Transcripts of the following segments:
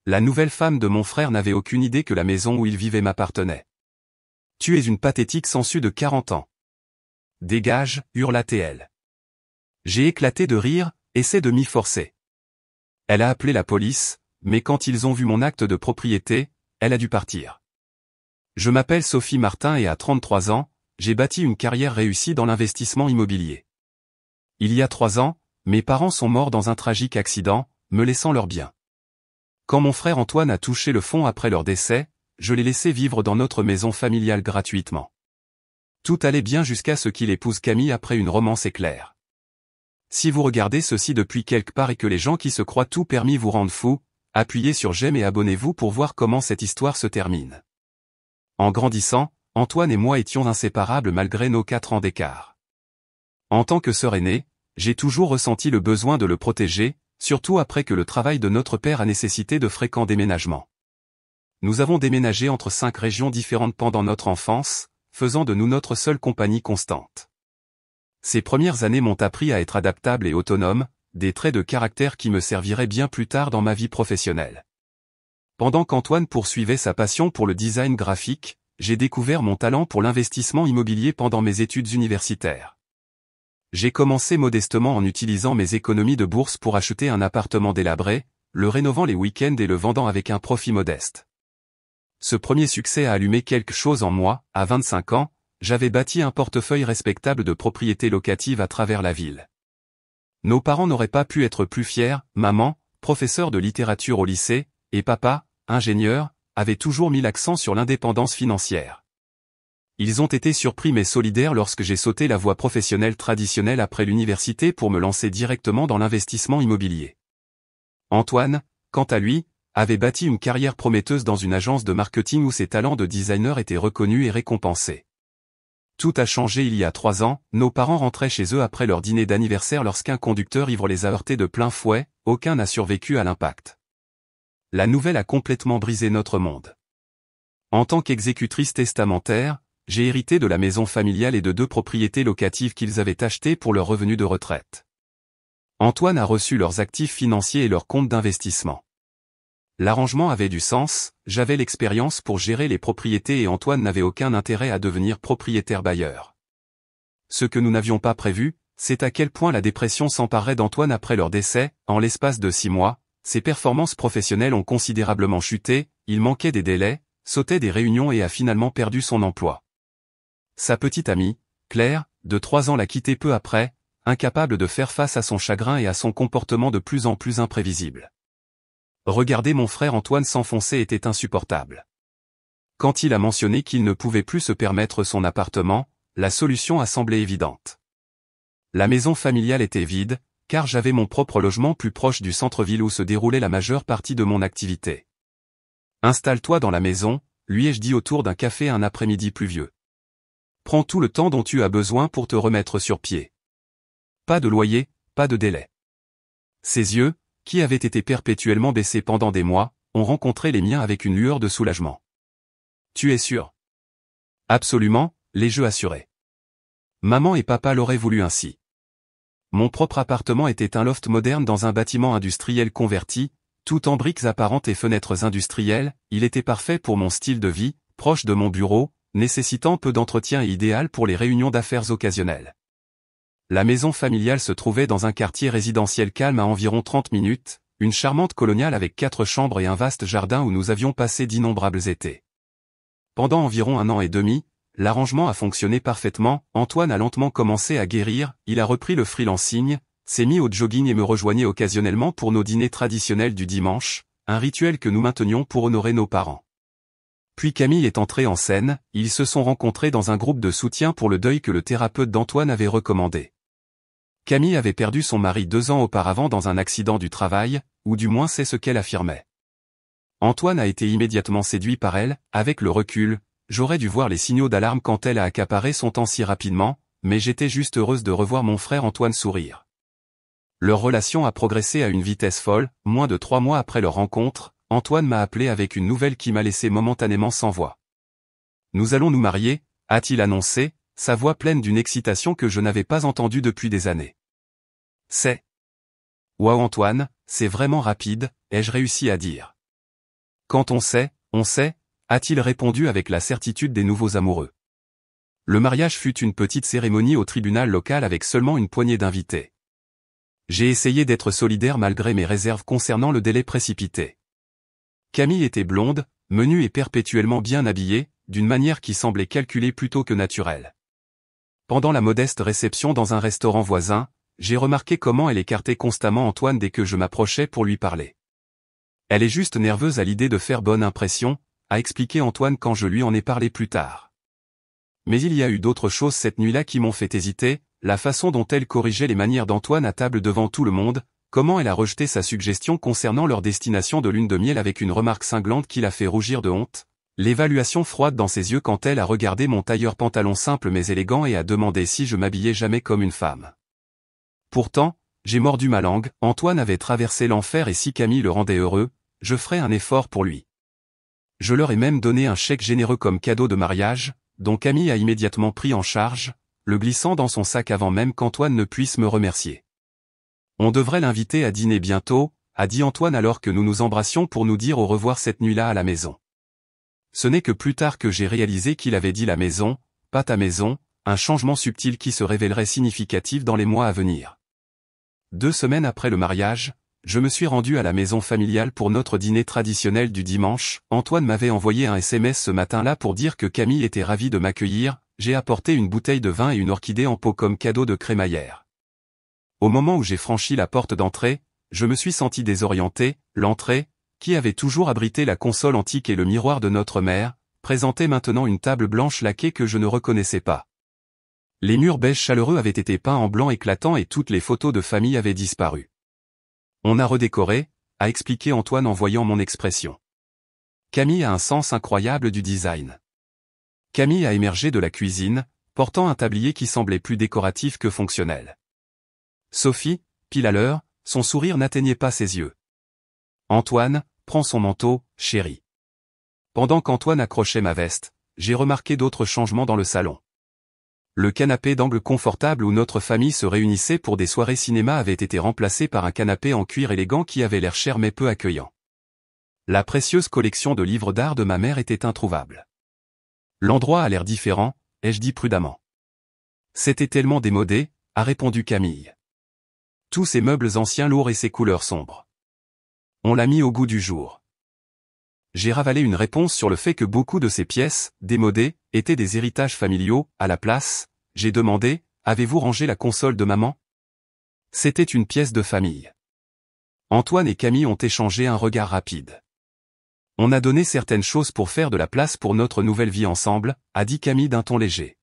La nouvelle femme de mon frère n'avait aucune idée que la maison où il vivait m'appartenait. Tu es une pathétique sangsue de 40 ans. Dégage, hurla-t-elle. J'ai éclaté de rire, essaie de m'y forcer. Elle a appelé la police, mais quand ils ont vu mon acte de propriété, elle a dû partir. Je m'appelle Sophie Martin et à 33 ans, j'ai bâti une carrière réussie dans l'investissement immobilier. Il y a 3 ans, mes parents sont morts dans un tragique accident, me laissant leurs biens. Quand mon frère Antoine a touché le fond après leur décès, je l'ai laissé vivre dans notre maison familiale gratuitement. Tout allait bien jusqu'à ce qu'il épouse Camille après une romance éclair. Si vous regardez ceci depuis quelque part et que les gens qui se croient tout permis vous rendent fou, appuyez sur j'aime et abonnez-vous pour voir comment cette histoire se termine. En grandissant, Antoine et moi étions inséparables malgré nos 4 ans d'écart. En tant que sœur aînée, j'ai toujours ressenti le besoin de le protéger, surtout après que le travail de notre père a nécessité de fréquents déménagements. Nous avons déménagé entre 5 régions différentes pendant notre enfance, faisant de nous notre seule compagnie constante. Ces premières années m'ont appris à être adaptable et autonome, des traits de caractère qui me serviraient bien plus tard dans ma vie professionnelle. Pendant qu'Antoine poursuivait sa passion pour le design graphique, j'ai découvert mon talent pour l'investissement immobilier pendant mes études universitaires. J'ai commencé modestement en utilisant mes économies de bourse pour acheter un appartement délabré, le rénovant les week-ends et le vendant avec un profit modeste. Ce premier succès a allumé quelque chose en moi. À 25 ans, j'avais bâti un portefeuille respectable de propriétés locatives à travers la ville. Nos parents n'auraient pas pu être plus fiers, maman, professeur de littérature au lycée, et papa, ingénieur, avaient toujours mis l'accent sur l'indépendance financière. Ils ont été surpris mais solidaires lorsque j'ai sauté la voie professionnelle traditionnelle après l'université pour me lancer directement dans l'investissement immobilier. Antoine, quant à lui, avait bâti une carrière prometteuse dans une agence de marketing où ses talents de designer étaient reconnus et récompensés. Tout a changé il y a 3 ans, nos parents rentraient chez eux après leur dîner d'anniversaire lorsqu'un conducteur ivre les a heurtés de plein fouet, aucun n'a survécu à l'impact. La nouvelle a complètement brisé notre monde. En tant qu'exécutrice testamentaire, j'ai hérité de la maison familiale et de 2 propriétés locatives qu'ils avaient achetées pour leur revenu de retraite. Antoine a reçu leurs actifs financiers et leurs comptes d'investissement. L'arrangement avait du sens, j'avais l'expérience pour gérer les propriétés et Antoine n'avait aucun intérêt à devenir propriétaire bailleur. Ce que nous n'avions pas prévu, c'est à quel point la dépression s'emparerait d'Antoine après leur décès. En l'espace de 6 mois, ses performances professionnelles ont considérablement chuté, il manquait des délais, sautait des réunions et a finalement perdu son emploi. Sa petite amie, Claire, de 3 ans l'a quitté peu après, incapable de faire face à son chagrin et à son comportement de plus en plus imprévisible. Regarder mon frère Antoine s'enfoncer était insupportable. Quand il a mentionné qu'il ne pouvait plus se permettre son appartement, la solution a semblé évidente. La maison familiale était vide, car j'avais mon propre logement plus proche du centre-ville où se déroulait la majeure partie de mon activité. Installe-toi dans la maison, lui ai-je dit autour d'un café un après-midi pluvieux. Prends tout le temps dont tu as besoin pour te remettre sur pied. Pas de loyer, pas de délai. Ses yeux, qui avaient été perpétuellement baissés pendant des mois, ont rencontré les miens avec une lueur de soulagement. Tu es sûr? Absolument, l'ai-je assuré. Maman et papa l'auraient voulu ainsi. Mon propre appartement était un loft moderne dans un bâtiment industriel converti, tout en briques apparentes et fenêtres industrielles, il était parfait pour mon style de vie, proche de mon bureau, nécessitant peu d'entretien et idéal pour les réunions d'affaires occasionnelles. La maison familiale se trouvait dans un quartier résidentiel calme à environ 30 minutes, une charmante coloniale avec 4 chambres et un vaste jardin où nous avions passé d'innombrables étés. Pendant environ 1 an et demi, l'arrangement a fonctionné parfaitement, Antoine a lentement commencé à guérir, il a repris le freelancing, s'est mis au jogging et me rejoignait occasionnellement pour nos dîners traditionnels du dimanche, un rituel que nous maintenions pour honorer nos parents. Puis Camille est entrée en scène, ils se sont rencontrés dans un groupe de soutien pour le deuil que le thérapeute d'Antoine avait recommandé. Camille avait perdu son mari 2 ans auparavant dans un accident du travail, ou du moins c'est ce qu'elle affirmait. Antoine a été immédiatement séduit par elle, avec le recul, j'aurais dû voir les signaux d'alarme quand elle a accaparé son temps si rapidement, mais j'étais juste heureuse de revoir mon frère Antoine sourire. Leur relation a progressé à une vitesse folle, moins de 3 mois après leur rencontre, Antoine m'a appelé avec une nouvelle qui m'a laissé momentanément sans voix. Nous allons nous marier, a-t-il annoncé, sa voix pleine d'une excitation que je n'avais pas entendue depuis des années. C'est... Waouh Antoine, c'est vraiment rapide, ai-je réussi à dire. Quand on sait, a-t-il répondu avec la certitude des nouveaux amoureux. Le mariage fut une petite cérémonie au tribunal local avec seulement une poignée d'invités. J'ai essayé d'être solidaire malgré mes réserves concernant le délai précipité. Camille était blonde, menue et perpétuellement bien habillée, d'une manière qui semblait calculée plutôt que naturelle. Pendant la modeste réception dans un restaurant voisin, j'ai remarqué comment elle écartait constamment Antoine dès que je m'approchais pour lui parler. Elle est juste nerveuse à l'idée de faire bonne impression, a expliqué Antoine quand je lui en ai parlé plus tard. Mais il y a eu d'autres choses cette nuit-là qui m'ont fait hésiter, la façon dont elle corrigeait les manières d'Antoine à table devant tout le monde, comment elle a rejeté sa suggestion concernant leur destination de lune de miel avec une remarque cinglante qui l'a fait rougir de honte, l'évaluation froide dans ses yeux quand elle a regardé mon tailleur pantalon simple mais élégant et a demandé si je m'habillais jamais comme une femme. Pourtant, j'ai mordu ma langue, Antoine avait traversé l'enfer et si Camille le rendait heureux, je ferais un effort pour lui. Je leur ai même donné un chèque généreux comme cadeau de mariage, dont Camille a immédiatement pris en charge, le glissant dans son sac avant même qu'Antoine ne puisse me remercier. On devrait l'inviter à dîner bientôt, a dit Antoine alors que nous nous embrassions pour nous dire au revoir cette nuit-là à la maison. Ce n'est que plus tard que j'ai réalisé qu'il avait dit la maison, pas ta maison, un changement subtil qui se révélerait significatif dans les mois à venir. 2 semaines après le mariage, je me suis rendu à la maison familiale pour notre dîner traditionnel du dimanche. Antoine m'avait envoyé un SMS ce matin-là pour dire que Camille était ravie de m'accueillir, j'ai apporté une bouteille de vin et une orchidée en pot comme cadeau de crémaillère. Au moment où j'ai franchi la porte d'entrée, je me suis senti désorienté, l'entrée, qui avait toujours abrité la console antique et le miroir de notre mère, présentait maintenant une table blanche laquée que je ne reconnaissais pas. Les murs beige chaleureux avaient été peints en blanc éclatant et toutes les photos de famille avaient disparu. On a redécoré, a expliqué Antoine en voyant mon expression. Camille a un sens incroyable du design. Camille a émergé de la cuisine, portant un tablier qui semblait plus décoratif que fonctionnel. Sophie, pile à l'heure, son sourire n'atteignait pas ses yeux. Antoine, prends son manteau, chérie. Pendant qu'Antoine accrochait ma veste, j'ai remarqué d'autres changements dans le salon. Le canapé d'angle confortable où notre famille se réunissait pour des soirées cinéma avait été remplacé par un canapé en cuir élégant qui avait l'air cher mais peu accueillant. La précieuse collection de livres d'art de ma mère était introuvable. L'endroit a l'air différent, ai-je dit prudemment. C'était tellement démodé, a répondu Camille. Tous ces meubles anciens lourds et ces couleurs sombres. On l'a mis au goût du jour. J'ai ravalé une réponse sur le fait que beaucoup de ces pièces, démodées, étaient des héritages familiaux. À la place, j'ai demandé, avez-vous rangé la console de maman? C'était une pièce de famille. Antoine et Camille ont échangé un regard rapide. On a donné certaines choses pour faire de la place pour notre nouvelle vie ensemble, a dit Camille d'un ton léger.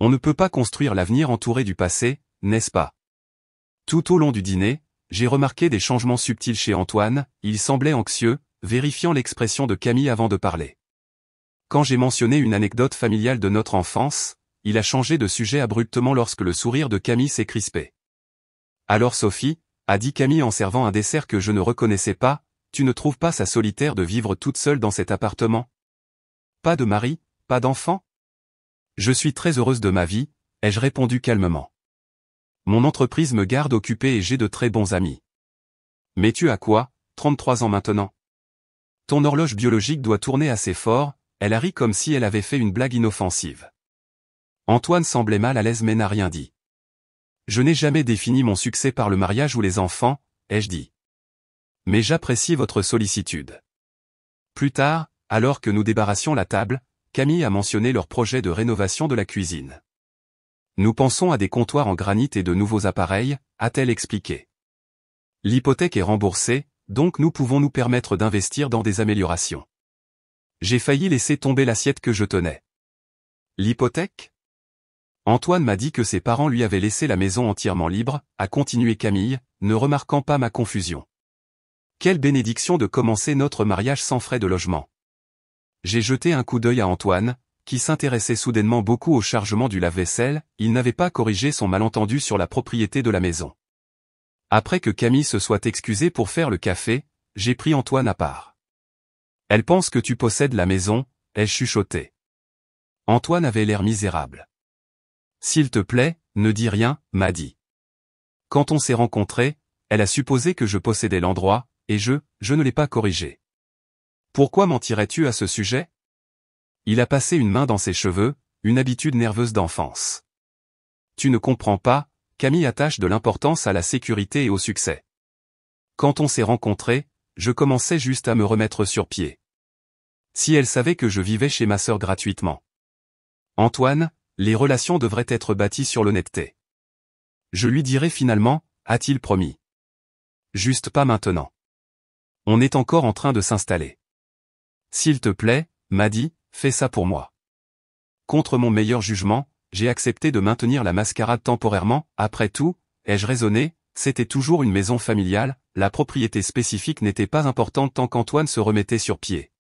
On ne peut pas construire l'avenir entouré du passé, n'est-ce pas? Tout au long du dîner, j'ai remarqué des changements subtils chez Antoine, il semblait anxieux, vérifiant l'expression de Camille avant de parler. Quand j'ai mentionné une anecdote familiale de notre enfance, il a changé de sujet abruptement lorsque le sourire de Camille s'est crispé. Alors Sophie, a dit Camille en servant un dessert que je ne reconnaissais pas, tu ne trouves pas ça solitaire de vivre toute seule dans cet appartement? Pas de mari, pas d'enfant? Je suis très heureuse de ma vie, ai-je répondu calmement. Mon entreprise me garde occupée et j'ai de très bons amis. Mais tu as quoi, 33 ans maintenant? Ton horloge biologique doit tourner assez fort, elle a ri comme si elle avait fait une blague inoffensive. Antoine semblait mal à l'aise mais n'a rien dit. Je n'ai jamais défini mon succès par le mariage ou les enfants, ai-je dit. Mais j'apprécie votre sollicitude. Plus tard, alors que nous débarrassions la table, Camille a mentionné leur projet de rénovation de la cuisine. Nous pensons à des comptoirs en granit et de nouveaux appareils, a-t-elle expliqué. L'hypothèque est remboursée, donc nous pouvons nous permettre d'investir dans des améliorations. J'ai failli laisser tomber l'assiette que je tenais. L'hypothèque? Antoine m'a dit que ses parents lui avaient laissé la maison entièrement libre, a continué Camille, ne remarquant pas ma confusion. Quelle bénédiction de commencer notre mariage sans frais de logement. J'ai jeté un coup d'œil à Antoine, qui s'intéressait soudainement beaucoup au chargement du lave-vaisselle, il n'avait pas corrigé son malentendu sur la propriété de la maison. Après que Camille se soit excusée pour faire le café, j'ai pris Antoine à part. Elle pense que tu possèdes la maison, ai-je chuchoté. Antoine avait l'air misérable. S'il te plaît, ne dis rien, m'a dit. Quand on s'est rencontrés, elle a supposé que je possédais l'endroit, et je ne l'ai pas corrigé. Pourquoi mentirais-tu à ce sujet? Il a passé une main dans ses cheveux, une habitude nerveuse d'enfance. Tu ne comprends pas, Camille attache de l'importance à la sécurité et au succès. Quand on s'est rencontrés, je commençais juste à me remettre sur pied. Si elle savait que je vivais chez ma sœur gratuitement. Antoine, les relations devraient être bâties sur l'honnêteté. Je lui dirai finalement, a-t-il promis. Juste pas maintenant. On est encore en train de s'installer. S'il te plaît, m'a dit, fais ça pour moi. Contre mon meilleur jugement, j'ai accepté de maintenir la mascarade temporairement, après tout, ai-je raisonné, c'était toujours une maison familiale, la propriété spécifique n'était pas importante tant qu'Antoine se remettait sur pied.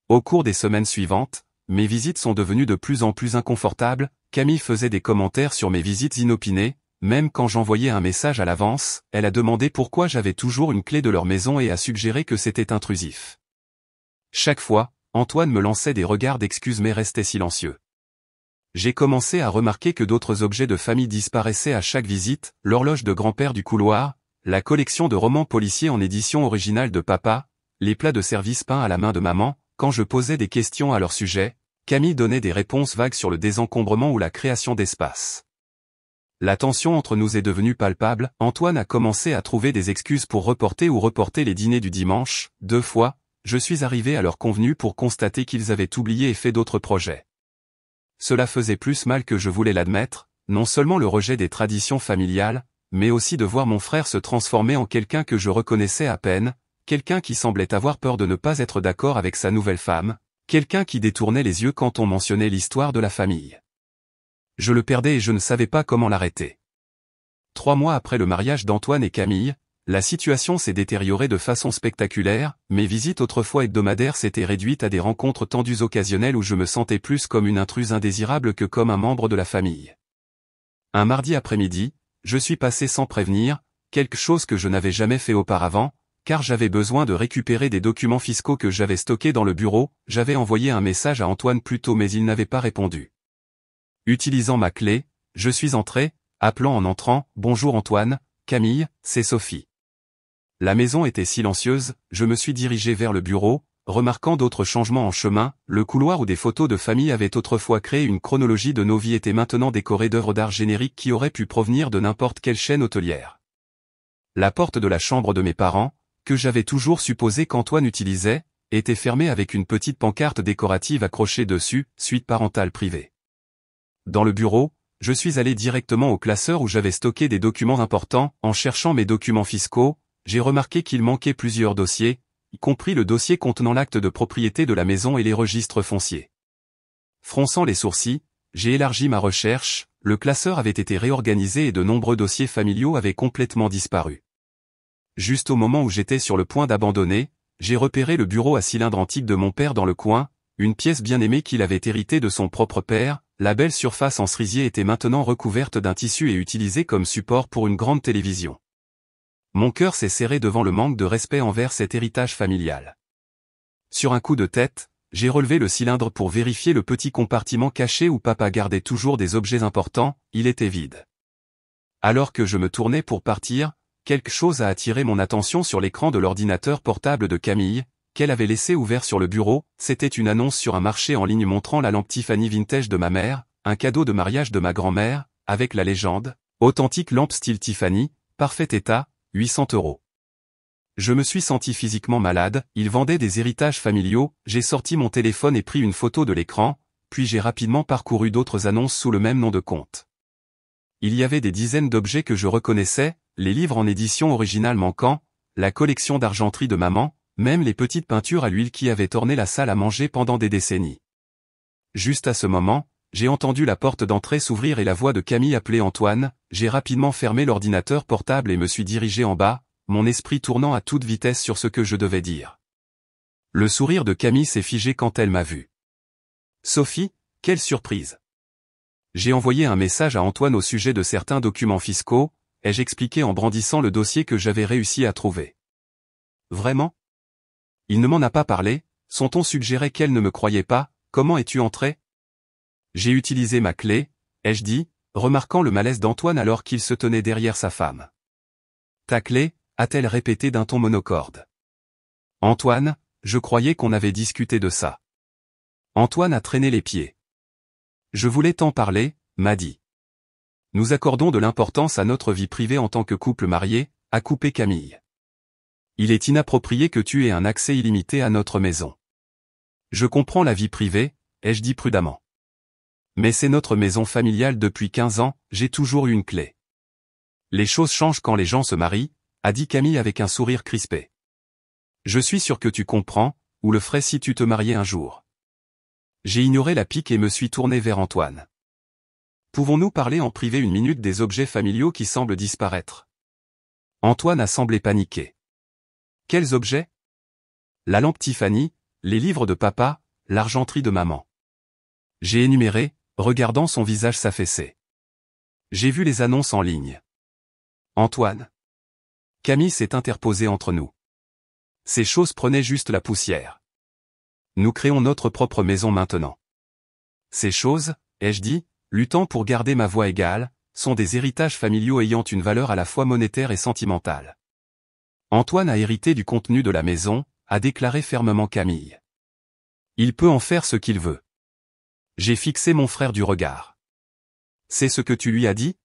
Au cours des semaines suivantes, mes visites sont devenues de plus en plus inconfortables, Camille faisait des commentaires sur mes visites inopinées, même quand j'envoyais un message à l'avance, elle a demandé pourquoi j'avais toujours une clé de leur maison et a suggéré que c'était intrusif. Chaque fois, Antoine me lançait des regards d'excuses mais restait silencieux. J'ai commencé à remarquer que d'autres objets de famille disparaissaient à chaque visite, l'horloge de grand-père du couloir, la collection de romans policiers en édition originale de papa, les plats de service peints à la main de maman. Quand je posais des questions à leur sujet, Camille donnait des réponses vagues sur le désencombrement ou la création d'espace. La tension entre nous est devenue palpable, Antoine a commencé à trouver des excuses pour reporter les dîners du dimanche, 2 fois, je suis arrivé à leur convenu pour constater qu'ils avaient oublié et fait d'autres projets. Cela faisait plus mal que je voulais l'admettre, non seulement le rejet des traditions familiales, mais aussi de voir mon frère se transformer en quelqu'un que je reconnaissais à peine, quelqu'un qui semblait avoir peur de ne pas être d'accord avec sa nouvelle femme, quelqu'un qui détournait les yeux quand on mentionnait l'histoire de la famille. Je le perdais et je ne savais pas comment l'arrêter. 3 mois après le mariage d'Antoine et Camille, la situation s'est détériorée de façon spectaculaire, mes visites autrefois hebdomadaires s'étaient réduites à des rencontres tendues occasionnelles où je me sentais plus comme une intruse indésirable que comme un membre de la famille. Un mardi après-midi, je suis passé sans prévenir, quelque chose que je n'avais jamais fait auparavant, car j'avais besoin de récupérer des documents fiscaux que j'avais stockés dans le bureau, j'avais envoyé un message à Antoine plus tôt mais il n'avait pas répondu. Utilisant ma clé, je suis entré, appelant en entrant, « Bonjour Antoine, Camille, c'est Sophie ». La maison était silencieuse, je me suis dirigé vers le bureau, remarquant d'autres changements en chemin, le couloir où des photos de famille avaient autrefois créé une chronologie de nos vies était maintenant décoré d'œuvres d'art génériques qui auraient pu provenir de n'importe quelle chaîne hôtelière. La porte de la chambre de mes parents, que j'avais toujours supposé qu'Antoine utilisait, était fermée avec une petite pancarte décorative accrochée dessus, suite parentale privée. Dans le bureau, je suis allé directement au classeur où j'avais stocké des documents importants, en cherchant mes documents fiscaux, j'ai remarqué qu'il manquait plusieurs dossiers, y compris le dossier contenant l'acte de propriété de la maison et les registres fonciers. Fronçant les sourcils, j'ai élargi ma recherche, le classeur avait été réorganisé et de nombreux dossiers familiaux avaient complètement disparu. Juste au moment où j'étais sur le point d'abandonner, j'ai repéré le bureau à cylindre antique de mon père dans le coin, une pièce bien aimée qu'il avait héritée de son propre père, la belle surface en cerisier était maintenant recouverte d'un tissu et utilisée comme support pour une grande télévision. Mon cœur s'est serré devant le manque de respect envers cet héritage familial. Sur un coup de tête, j'ai relevé le cylindre pour vérifier le petit compartiment caché où papa gardait toujours des objets importants, il était vide. Alors que je me tournais pour partir, quelque chose a attiré mon attention sur l'écran de l'ordinateur portable de Camille, qu'elle avait laissé ouvert sur le bureau, c'était une annonce sur un marché en ligne montrant la lampe Tiffany vintage de ma mère, un cadeau de mariage de ma grand-mère, avec la légende, authentique lampe style Tiffany, parfait état, 800 €. Je me suis senti physiquement malade, il vendait des héritages familiaux, j'ai sorti mon téléphone et pris une photo de l'écran, puis j'ai rapidement parcouru d'autres annonces sous le même nom de compte. Il y avait des dizaines d'objets que je reconnaissais, les livres en édition originale manquant, la collection d'argenterie de maman, même les petites peintures à l'huile qui avaient orné la salle à manger pendant des décennies. Juste à ce moment, j'ai entendu la porte d'entrée s'ouvrir et la voix de Camille appeler Antoine, j'ai rapidement fermé l'ordinateur portable et me suis dirigé en bas, mon esprit tournant à toute vitesse sur ce que je devais dire. Le sourire de Camille s'est figé quand elle m'a vu. « Sophie, quelle surprise !» J'ai envoyé un message à Antoine au sujet de certains documents fiscaux, ai-je expliqué en brandissant le dossier que j'avais réussi à trouver. « Vraiment ? Il ne m'en a pas parlé, son-on suggérait qu'elle ne me croyait pas, comment es-tu entré ? J'ai utilisé ma clé, ai-je dit, remarquant le malaise d'Antoine alors qu'il se tenait derrière sa femme. Ta clé, a-t-elle répété d'un ton monocorde. Antoine, je croyais qu'on avait discuté de ça. Antoine a traîné les pieds. Je voulais t'en parler, m'a dit. Nous accordons de l'importance à notre vie privée en tant que couple marié, a coupé Camille. Il est inapproprié que tu aies un accès illimité à notre maison. Je comprends la vie privée, ai-je dit prudemment. Mais c'est notre maison familiale depuis 15 ans, j'ai toujours eu une clé. Les choses changent quand les gens se marient, a dit Camille avec un sourire crispé. Je suis sûr que tu comprends, ou le ferais si tu te mariais un jour. J'ai ignoré la pique et me suis tourné vers Antoine. Pouvons-nous parler en privé une minute des objets familiaux qui semblent disparaître? Antoine a semblé paniquer. Quels objets? La lampe Tiffany, les livres de papa, l'argenterie de maman. J'ai énuméré, regardant son visage s'affaisser. J'ai vu les annonces en ligne. Antoine. Camille s'est interposée entre nous. Ces choses prenaient juste la poussière. Nous créons notre propre maison maintenant. Ces choses, ai-je dit, luttant pour garder ma voix égale, sont des héritages familiaux ayant une valeur à la fois monétaire et sentimentale. Antoine a hérité du contenu de la maison, a déclaré fermement Camille. Il peut en faire ce qu'il veut. J'ai fixé mon frère du regard. C'est ce que tu lui as dit?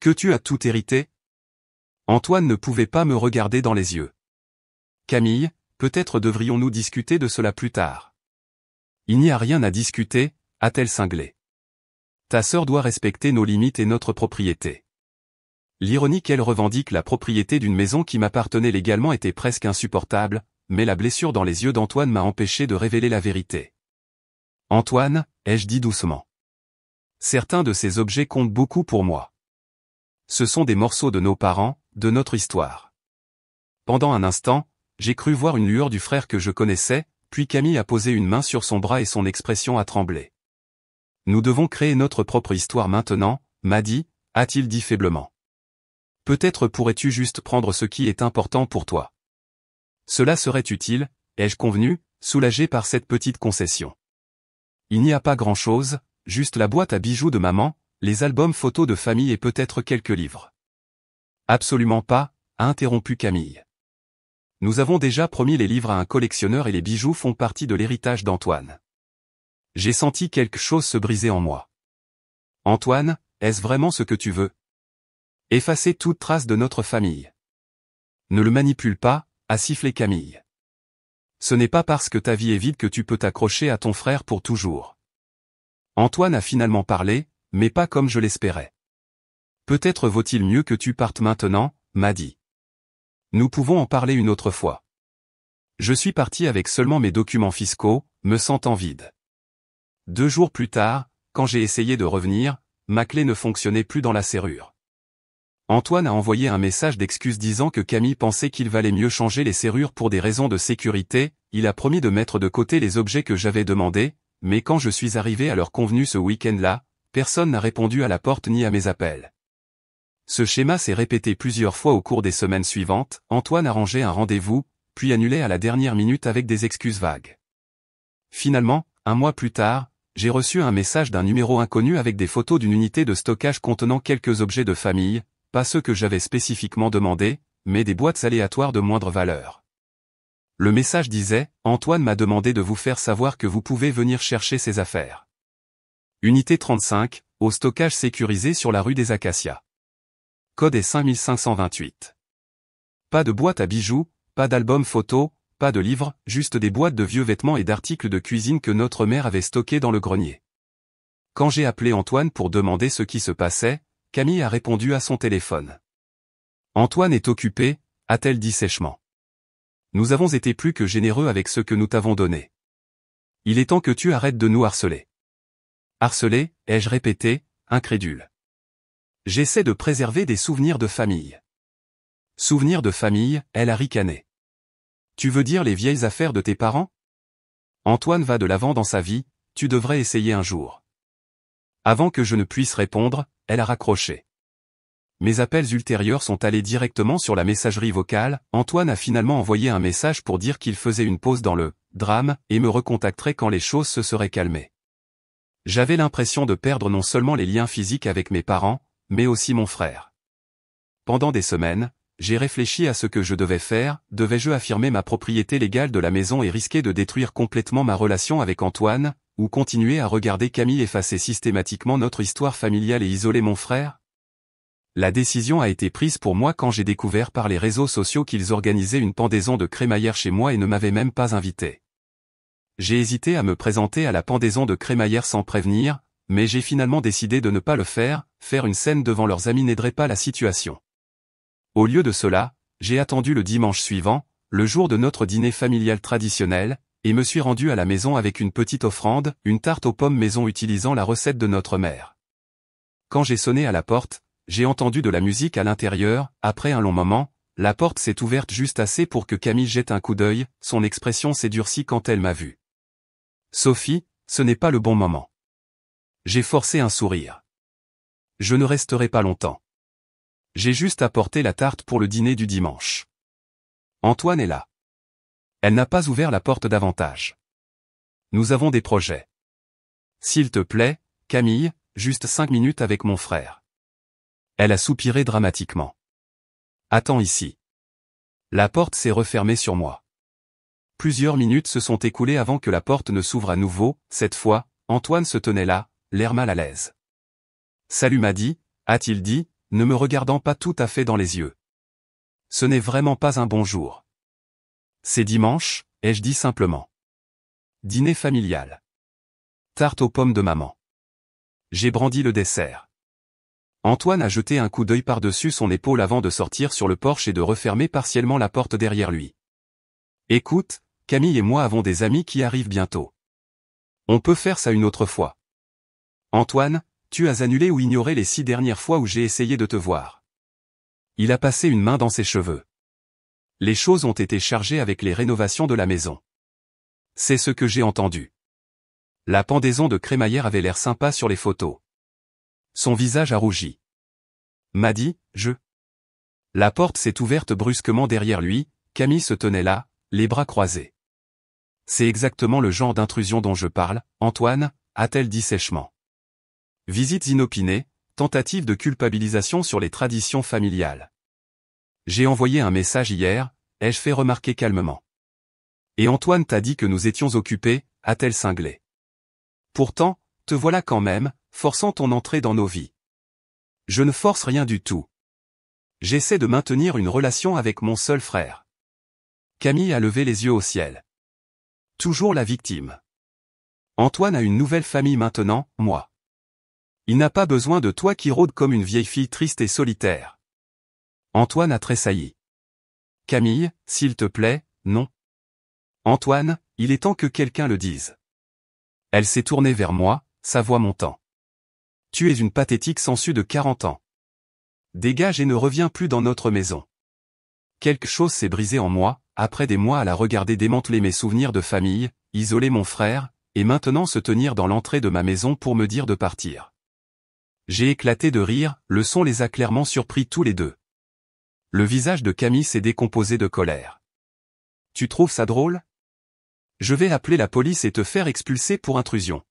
Que tu as tout hérité? Antoine ne pouvait pas me regarder dans les yeux. Camille, peut-être devrions-nous discuter de cela plus tard. Il n'y a rien à discuter, a-t-elle cinglé. Ta sœur doit respecter nos limites et notre propriété. L'ironie qu'elle revendique la propriété d'une maison qui m'appartenait légalement était presque insupportable, mais la blessure dans les yeux d'Antoine m'a empêché de révéler la vérité. Antoine, ai-je dit doucement. Certains de ces objets comptent beaucoup pour moi. Ce sont des morceaux de nos parents, de notre histoire. Pendant un instant, j'ai cru voir une lueur du frère que je connaissais, puis Camille a posé une main sur son bras et son expression a tremblé. Nous devons créer notre propre histoire maintenant, m'a dit, a-t-il dit faiblement. Peut-être pourrais-tu juste prendre ce qui est important pour toi. Cela serait utile, ai-je convenu, soulagé par cette petite concession. Il n'y a pas grand-chose, juste la boîte à bijoux de maman, les albums photos de famille et peut-être quelques livres. Absolument pas, a interrompu Camille. Nous avons déjà promis les livres à un collectionneur et les bijoux font partie de l'héritage d'Antoine. J'ai senti quelque chose se briser en moi. Antoine, est-ce vraiment ce que tu veux? Effacer toute trace de notre famille. Ne le manipule pas, a sifflé Camille. Ce n'est pas parce que ta vie est vide que tu peux t'accrocher à ton frère pour toujours. Antoine a finalement parlé, mais pas comme je l'espérais. Peut-être vaut-il mieux que tu partes maintenant, m'a dit. Nous pouvons en parler une autre fois. Je suis parti avec seulement mes documents fiscaux, me sentant vide. 2 jours plus tard, quand j'ai essayé de revenir, ma clé ne fonctionnait plus dans la serrure. Antoine a envoyé un message d'excuse disant que Camille pensait qu'il valait mieux changer les serrures pour des raisons de sécurité, il a promis de mettre de côté les objets que j'avais demandés, mais quand je suis arrivé à l'heure convenue ce week-end-là, personne n'a répondu à la porte ni à mes appels. Ce schéma s'est répété plusieurs fois au cours des semaines suivantes, Antoine a rangé un rendez-vous, puis annulé à la dernière minute avec des excuses vagues. Finalement, 1 mois plus tard, j'ai reçu un message d'un numéro inconnu avec des photos d'une unité de stockage contenant quelques objets de famille, pas ceux que j'avais spécifiquement demandés, mais des boîtes aléatoires de moindre valeur. Le message disait « Antoine m'a demandé de vous faire savoir que vous pouvez venir chercher ses affaires. Unité 35, au stockage sécurisé sur la rue des Acacias. Code est 5528. Pas de boîte à bijoux, pas d'album photo, pas de livres, juste des boîtes de vieux vêtements et d'articles de cuisine que notre mère avait stockés dans le grenier. » Quand j'ai appelé Antoine pour demander ce qui se passait, Camille a répondu à son téléphone. « Antoine est occupé », a-t-elle dit sèchement. « Nous avons été plus que généreux avec ce que nous t'avons donné. Il est temps que tu arrêtes de nous harceler. » Harceler, ai-je répété, incrédule. J'essaie de préserver des souvenirs de famille. Souvenirs de famille, elle a ricané. Tu veux dire les vieilles affaires de tes parents? Antoine va de l'avant dans sa vie, tu devrais essayer un jour. Avant que je ne puisse répondre, elle a raccroché. Mes appels ultérieurs sont allés directement sur la messagerie vocale, Antoine a finalement envoyé un message pour dire qu'il faisait une pause dans le drame et me recontacterait quand les choses se seraient calmées. J'avais l'impression de perdre non seulement les liens physiques avec mes parents, mais aussi mon frère. Pendant des semaines, j'ai réfléchi à ce que je devais faire. Devais-je affirmer ma propriété légale de la maison et risquer de détruire complètement ma relation avec Antoine, ou continuer à regarder Camille effacer systématiquement notre histoire familiale et isoler mon frère? La décision a été prise pour moi quand j'ai découvert par les réseaux sociaux qu'ils organisaient une pendaison de crémaillère chez moi et ne m'avaient même pas invité. J'ai hésité à me présenter à la pendaison de crémaillère sans prévenir, mais j'ai finalement décidé de ne pas le faire. Faire une scène devant leurs amis n'aiderait pas la situation. Au lieu de cela, j'ai attendu le dimanche suivant, le jour de notre dîner familial traditionnel, et me suis rendu à la maison avec une petite offrande, une tarte aux pommes maison utilisant la recette de notre mère. Quand j'ai sonné à la porte, j'ai entendu de la musique à l'intérieur. Après un long moment, la porte s'est ouverte juste assez pour que Camille jette un coup d'œil. Son expression s'est durcie quand elle m'a vu. Sophie, ce n'est pas le bon moment. J'ai forcé un sourire. Je ne resterai pas longtemps. J'ai juste apporté la tarte pour le dîner du dimanche. Antoine est là. Elle n'a pas ouvert la porte davantage. Nous avons des projets. S'il te plaît, Camille, juste 5 minutes avec mon frère. Elle a soupiré dramatiquement. Attends ici. La porte s'est refermée sur moi. Plusieurs minutes se sont écoulées avant que la porte ne s'ouvre à nouveau. Cette fois, Antoine se tenait là, l'air mal à l'aise. Salut Maddy, a-t-il dit, ne me regardant pas tout à fait dans les yeux. Ce n'est vraiment pas un bon jour. C'est dimanche, ai-je dit simplement. Dîner familial. Tarte aux pommes de maman. J'ai brandi le dessert. Antoine a jeté un coup d'œil par-dessus son épaule avant de sortir sur le porche et de refermer partiellement la porte derrière lui. Écoute, Camille et moi avons des amis qui arrivent bientôt. On peut faire ça une autre fois. Antoine, tu as annulé ou ignoré les 6 dernières fois où j'ai essayé de te voir. Il a passé une main dans ses cheveux. Les choses ont été chargées avec les rénovations de la maison. C'est ce que j'ai entendu. La pendaison de crémaillère avait l'air sympa sur les photos. Son visage a rougi. Maddy, La porte s'est ouverte brusquement derrière lui. Camille se tenait là, les bras croisés. C'est exactement le genre d'intrusion dont je parle, Antoine, a-t-elle dit sèchement. Visites inopinées, tentative de culpabilisation sur les traditions familiales. J'ai envoyé un message hier, ai-je fait remarquer calmement. Et Antoine t'a dit que nous étions occupés, a-t-elle cinglé. Pourtant, te voilà quand même, forçant ton entrée dans nos vies. Je ne force rien du tout. J'essaie de maintenir une relation avec mon seul frère. Camille a levé les yeux au ciel. Toujours la victime. Antoine a une nouvelle famille maintenant, moi. Il n'a pas besoin de toi qui rôde comme une vieille fille triste et solitaire. Antoine a tressailli. Camille, s'il te plaît, non. Antoine, il est temps que quelqu'un le dise. Elle s'est tournée vers moi, sa voix montant. Tu es une pathétique sangsue de 40 ans. Dégage et ne reviens plus dans notre maison. Quelque chose s'est brisé en moi, après des mois à la regarder démanteler mes souvenirs de famille, isoler mon frère, et maintenant se tenir dans l'entrée de ma maison pour me dire de partir. J'ai éclaté de rire, le son les a clairement surpris tous les deux. Le visage de Camille s'est décomposé de colère. Tu trouves ça drôle? Je vais appeler la police et te faire expulser pour intrusion.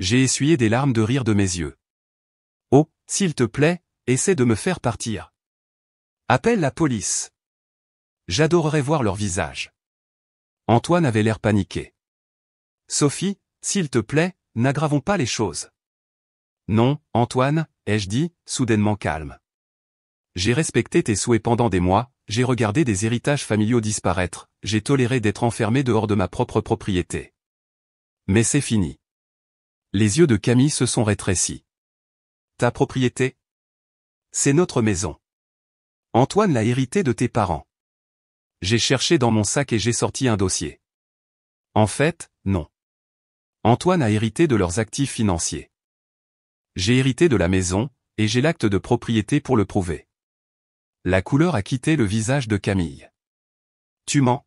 J'ai essuyé des larmes de rire de mes yeux. Oh, s'il te plaît, essaie de me faire partir. Appelle la police. J'adorerais voir leur visage. Antoine avait l'air paniqué. Sophie, s'il te plaît, n'aggravons pas les choses. Non, Antoine, ai-je dit, soudainement calme. J'ai respecté tes souhaits pendant des mois, j'ai regardé des héritages familiaux disparaître, j'ai toléré d'être enfermé dehors de ma propre propriété. Mais c'est fini. Les yeux de Camille se sont rétrécis. Ta propriété? C'est notre maison. Antoine l'a hérité de tes parents. J'ai cherché dans mon sac et j'ai sorti un dossier. En fait, non. Antoine a hérité de leurs actifs financiers. J'ai hérité de la maison, et j'ai l'acte de propriété pour le prouver. La couleur a quitté le visage de Camille. Tu mens.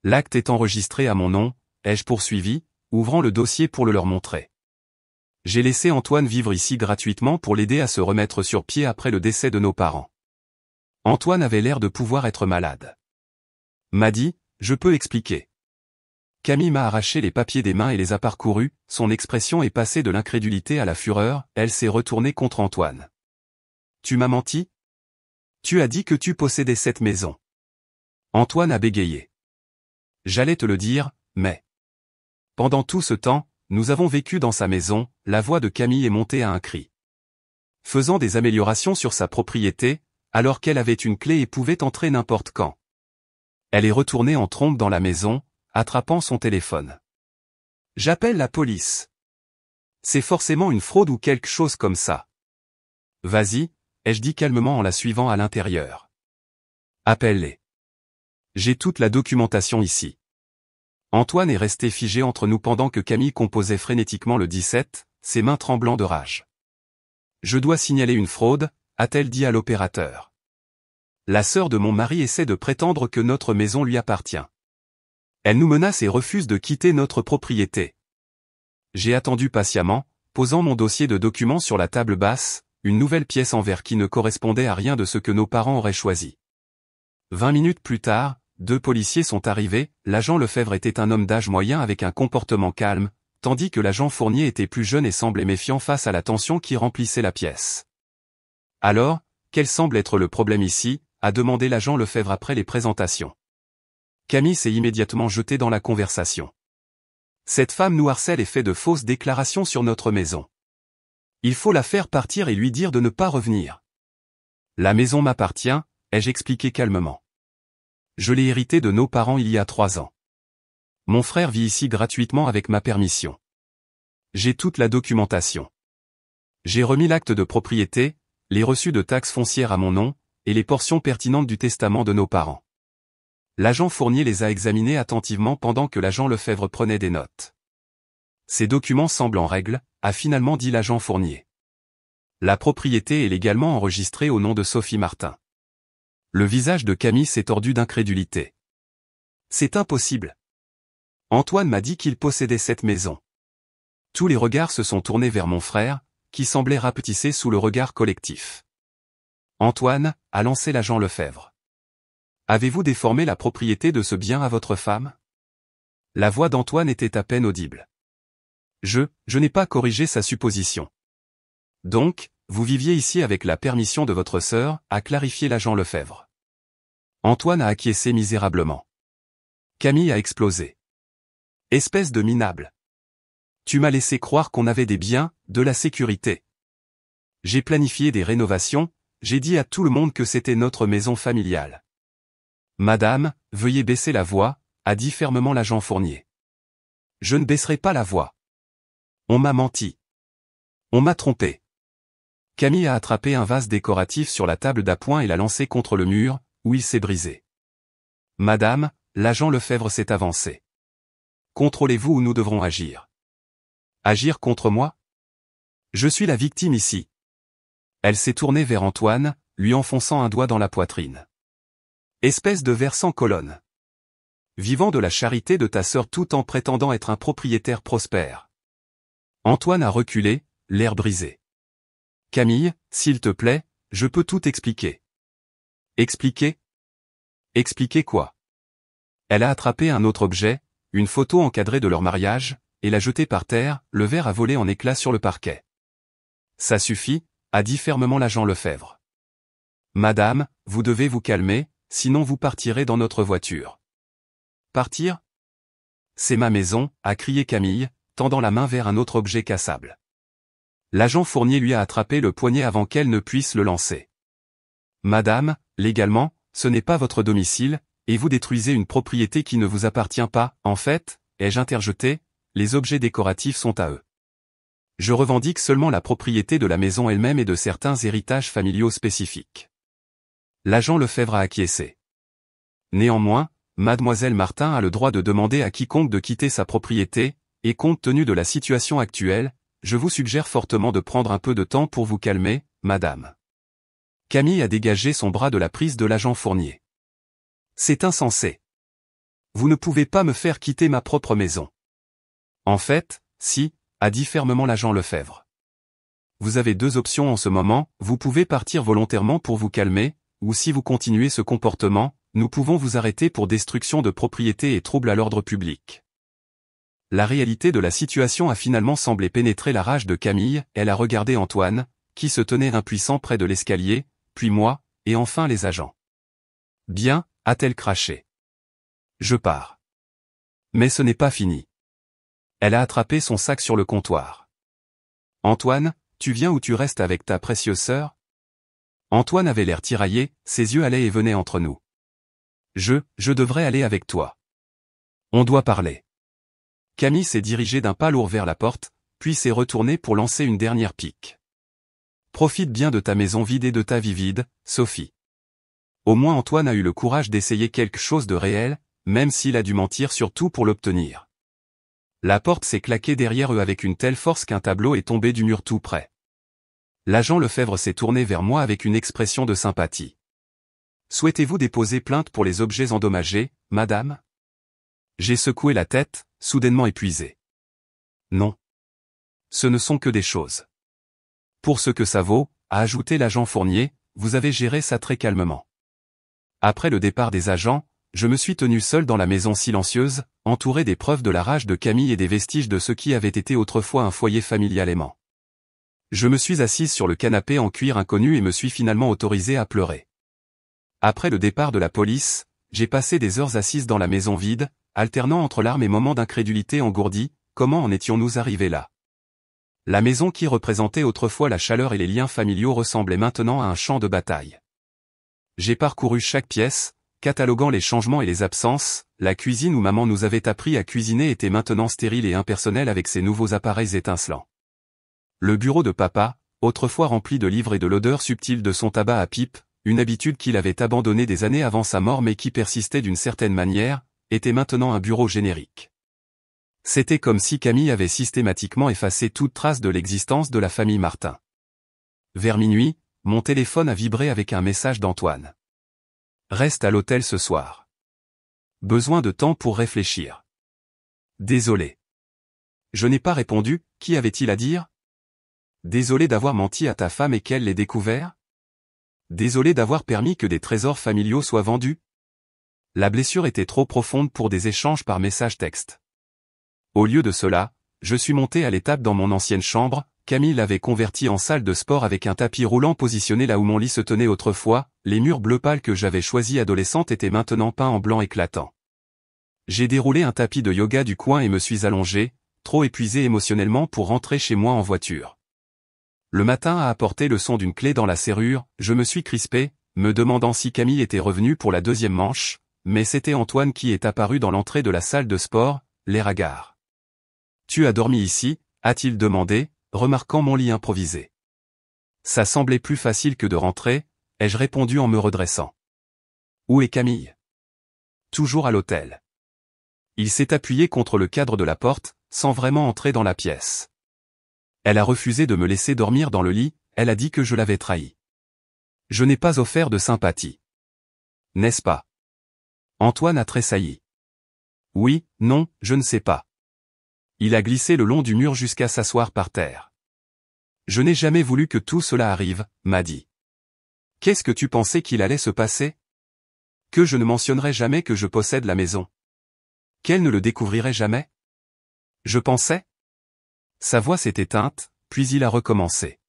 L'acte est enregistré à mon nom, ai-je poursuivi, ouvrant le dossier pour le leur montrer. J'ai laissé Antoine vivre ici gratuitement pour l'aider à se remettre sur pied après le décès de nos parents. Antoine avait l'air de pouvoir être malade. Maddy, je peux expliquer. Camille m'a arraché les papiers des mains et les a parcourus, son expression est passée de l'incrédulité à la fureur, elle s'est retournée contre Antoine. Tu m'as menti? Tu as dit que tu possédais cette maison. Antoine a bégayé. J'allais te le dire, mais... Pendant tout ce temps, nous avons vécu dans sa maison, la voix de Camille est montée à un cri. Faisant des améliorations sur sa propriété, alors qu'elle avait une clé et pouvait entrer n'importe quand. Elle est retournée en trombe dans la maison, attrapant son téléphone. J'appelle la police. C'est forcément une fraude ou quelque chose comme ça. Vas-y, ai-je dit calmement en la suivant à l'intérieur. Appelle-les. J'ai toute la documentation ici. Antoine est resté figé entre nous pendant que Camille composait frénétiquement le 17, ses mains tremblant de rage. Je dois signaler une fraude, a-t-elle dit à l'opérateur. La sœur de mon mari essaie de prétendre que notre maison lui appartient. Elle nous menace et refuse de quitter notre propriété. J'ai attendu patiemment, posant mon dossier de documents sur la table basse, une nouvelle pièce en verre qui ne correspondait à rien de ce que nos parents auraient choisi. 20 minutes plus tard, 2 policiers sont arrivés, l'agent Lefebvre était un homme d'âge moyen avec un comportement calme, tandis que l'agent Fournier était plus jeune et semblait méfiant face à la tension qui remplissait la pièce. Alors, quel semble être le problème ici, a demandé l'agent Lefebvre après les présentations. Camille s'est immédiatement jetée dans la conversation. Cette femme nous harcèle et fait de fausses déclarations sur notre maison. Il faut la faire partir et lui dire de ne pas revenir. La maison m'appartient, ai-je expliqué calmement. Je l'ai héritée de nos parents il y a 3 ans. Mon frère vit ici gratuitement avec ma permission. J'ai toute la documentation. J'ai remis l'acte de propriété, les reçus de taxes foncières à mon nom, et les portions pertinentes du testament de nos parents. L'agent Fournier les a examinés attentivement pendant que l'agent Lefebvre prenait des notes. Ces documents semblent en règle, a finalement dit l'agent Fournier. La propriété est légalement enregistrée au nom de Sophie Martin. Le visage de Camille s'est tordu d'incrédulité. C'est impossible. Antoine m'a dit qu'il possédait cette maison. Tous les regards se sont tournés vers mon frère, qui semblait rapetisser sous le regard collectif. Antoine, a lancé l'agent Lefebvre. Avez-vous déformé la propriété de ce bien à votre femme? La voix d'Antoine était à peine audible. Je n'ai pas corrigé sa supposition. Donc, vous viviez ici avec la permission de votre sœur, a clarifié l'agent Lefebvre. Antoine a acquiescé misérablement. Camille a explosé. Espèce de minable. Tu m'as laissé croire qu'on avait des biens, de la sécurité. J'ai planifié des rénovations, j'ai dit à tout le monde que c'était notre maison familiale. Madame, veuillez baisser la voix, a dit fermement l'agent Fournier. Je ne baisserai pas la voix. On m'a menti. On m'a trompé. Camille a attrapé un vase décoratif sur la table d'appoint et l'a lancé contre le mur, où il s'est brisé. Madame, l'agent Lefebvre s'est avancé. Contrôlez-vous ou nous devrons agir. Agir contre moi? Je suis la victime ici. Elle s'est tournée vers Antoine, lui enfonçant un doigt dans la poitrine. Espèce de vers sans colonne. Vivant de la charité de ta sœur tout en prétendant être un propriétaire prospère. Antoine a reculé, l'air brisé. Camille, s'il te plaît, je peux tout expliquer. Expliquer? Expliquer quoi? Elle a attrapé un autre objet, une photo encadrée de leur mariage, et l'a jetée par terre, le verre a volé en éclats sur le parquet. Ça suffit, a dit fermement l'agent Lefebvre. Madame, vous devez vous calmer, sinon vous partirez dans notre voiture. Partir? C'est ma maison, a crié Camille, tendant la main vers un autre objet cassable. L'agent Fournier lui a attrapé le poignet avant qu'elle ne puisse le lancer. Madame, légalement, ce n'est pas votre domicile, et vous détruisez une propriété qui ne vous appartient pas, en fait, ai-je interjeté, les objets décoratifs sont à eux. Je revendique seulement la propriété de la maison elle-même et de certains héritages familiaux spécifiques. L'agent Lefebvre a acquiescé. Néanmoins, Mademoiselle Martin a le droit de demander à quiconque de quitter sa propriété, et compte tenu de la situation actuelle, je vous suggère fortement de prendre un peu de temps pour vous calmer, madame. Camille a dégagé son bras de la prise de l'agent Fournier. C'est insensé. Vous ne pouvez pas me faire quitter ma propre maison. En fait, si, a dit fermement l'agent Lefebvre. Vous avez 2 options en ce moment, vous pouvez partir volontairement pour vous calmer, ou si vous continuez ce comportement, nous pouvons vous arrêter pour destruction de propriété et trouble à l'ordre public. La réalité de la situation a finalement semblé pénétrer la rage de Camille, elle a regardé Antoine, qui se tenait impuissant près de l'escalier, puis moi, et enfin les agents. Bien, a-t-elle craché. Je pars. Mais ce n'est pas fini. Elle a attrapé son sac sur le comptoir. Antoine, tu viens ou tu restes avec ta précieuse sœur? Antoine avait l'air tiraillé, ses yeux allaient et venaient entre nous. Je devrais aller avec toi. On doit parler. Camille s'est dirigée d'un pas lourd vers la porte, puis s'est retournée pour lancer une dernière pique. Profite bien de ta maison vide et de ta vie vide, Sophie. Au moins Antoine a eu le courage d'essayer quelque chose de réel, même s'il a dû mentir surtout pour l'obtenir. La porte s'est claquée derrière eux avec une telle force qu'un tableau est tombé du mur tout près. L'agent Lefebvre s'est tourné vers moi avec une expression de sympathie. Souhaitez-vous déposer plainte pour les objets endommagés, madame? J'ai secoué la tête, soudainement épuisé. Non. Ce ne sont que des choses. Pour ce que ça vaut, a ajouté l'agent Fournier, vous avez géré ça très calmement. Après le départ des agents, je me suis tenu seul dans la maison silencieuse, entouré des preuves de la rage de Camille et des vestiges de ce qui avait été autrefois un foyer familial aimant. Je me suis assise sur le canapé en cuir inconnu et me suis finalement autorisé à pleurer. Après le départ de la police, j'ai passé des heures assises dans la maison vide, alternant entre larmes et moments d'incrédulité engourdie, comment en étions-nous arrivés là? La maison qui représentait autrefois la chaleur et les liens familiaux ressemblait maintenant à un champ de bataille. J'ai parcouru chaque pièce, cataloguant les changements et les absences, la cuisine où maman nous avait appris à cuisiner était maintenant stérile et impersonnelle avec ses nouveaux appareils étincelants. Le bureau de papa, autrefois rempli de livres et de l'odeur subtile de son tabac à pipe, une habitude qu'il avait abandonnée des années avant sa mort mais qui persistait d'une certaine manière, était maintenant un bureau générique. C'était comme si Camille avait systématiquement effacé toute trace de l'existence de la famille Martin. Vers minuit, mon téléphone a vibré avec un message d'Antoine. Reste à l'hôtel ce soir. Besoin de temps pour réfléchir. Désolé. Je n'ai pas répondu, qu'y avait-il à dire? Désolé d'avoir menti à ta femme et qu'elle l'ait découvert? Désolé d'avoir permis que des trésors familiaux soient vendus? La blessure était trop profonde pour des échanges par message texte. Au lieu de cela, je suis monté à l'étape dans mon ancienne chambre. Camille l'avait convertie en salle de sport avec un tapis roulant positionné là où mon lit se tenait autrefois, les murs bleu pâle que j'avais choisis adolescente étaient maintenant peints en blanc éclatant. J'ai déroulé un tapis de yoga du coin et me suis allongé, trop épuisé émotionnellement pour rentrer chez moi en voiture. Le matin a apporté le son d'une clé dans la serrure, je me suis crispé, me demandant si Camille était revenue pour la deuxième manche, mais c'était Antoine qui est apparu dans l'entrée de la salle de sport, l'air hagard. « Tu as dormi ici ?» a-t-il demandé, remarquant mon lit improvisé. Ça semblait plus facile que de rentrer, ai-je répondu en me redressant. Où est Camille? Toujours à l'hôtel. Il s'est appuyé contre le cadre de la porte, sans vraiment entrer dans la pièce. Elle a refusé de me laisser dormir dans le lit, elle a dit que je l'avais trahi. Je n'ai pas offert de sympathie. N'est-ce pas? Antoine a tressailli. Oui, non, je ne sais pas. Il a glissé le long du mur jusqu'à s'asseoir par terre. Je n'ai jamais voulu que tout cela arrive, m'a dit. Qu'est-ce que tu pensais qu'il allait se passer? Que je ne mentionnerais jamais que je possède la maison. Qu'elle ne le découvrirait jamais? Je pensais? Sa voix s'est éteinte, puis il a recommencé.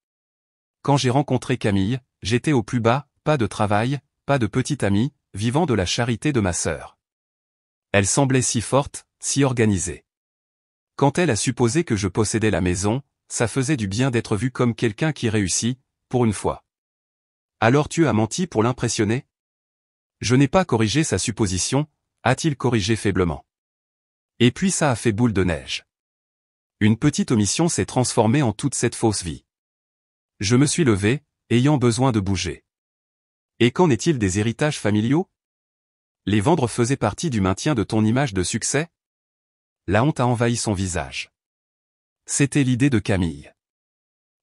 Quand j'ai rencontré Camille, j'étais au plus bas, pas de travail, pas de petite amie, vivant de la charité de ma sœur. Elle semblait si forte, si organisée. Quand elle a supposé que je possédais la maison, ça faisait du bien d'être vu comme quelqu'un qui réussit, pour une fois. Alors tu as menti pour l'impressionner? Je n'ai pas corrigé sa supposition, a-t-il corrigé faiblement. Et puis ça a fait boule de neige. Une petite omission s'est transformée en toute cette fausse vie. Je me suis levé, ayant besoin de bouger. Et qu'en est-il des héritages familiaux? Les vendre faisaient partie du maintien de ton image de succès? La honte a envahi son visage. C'était l'idée de Camille.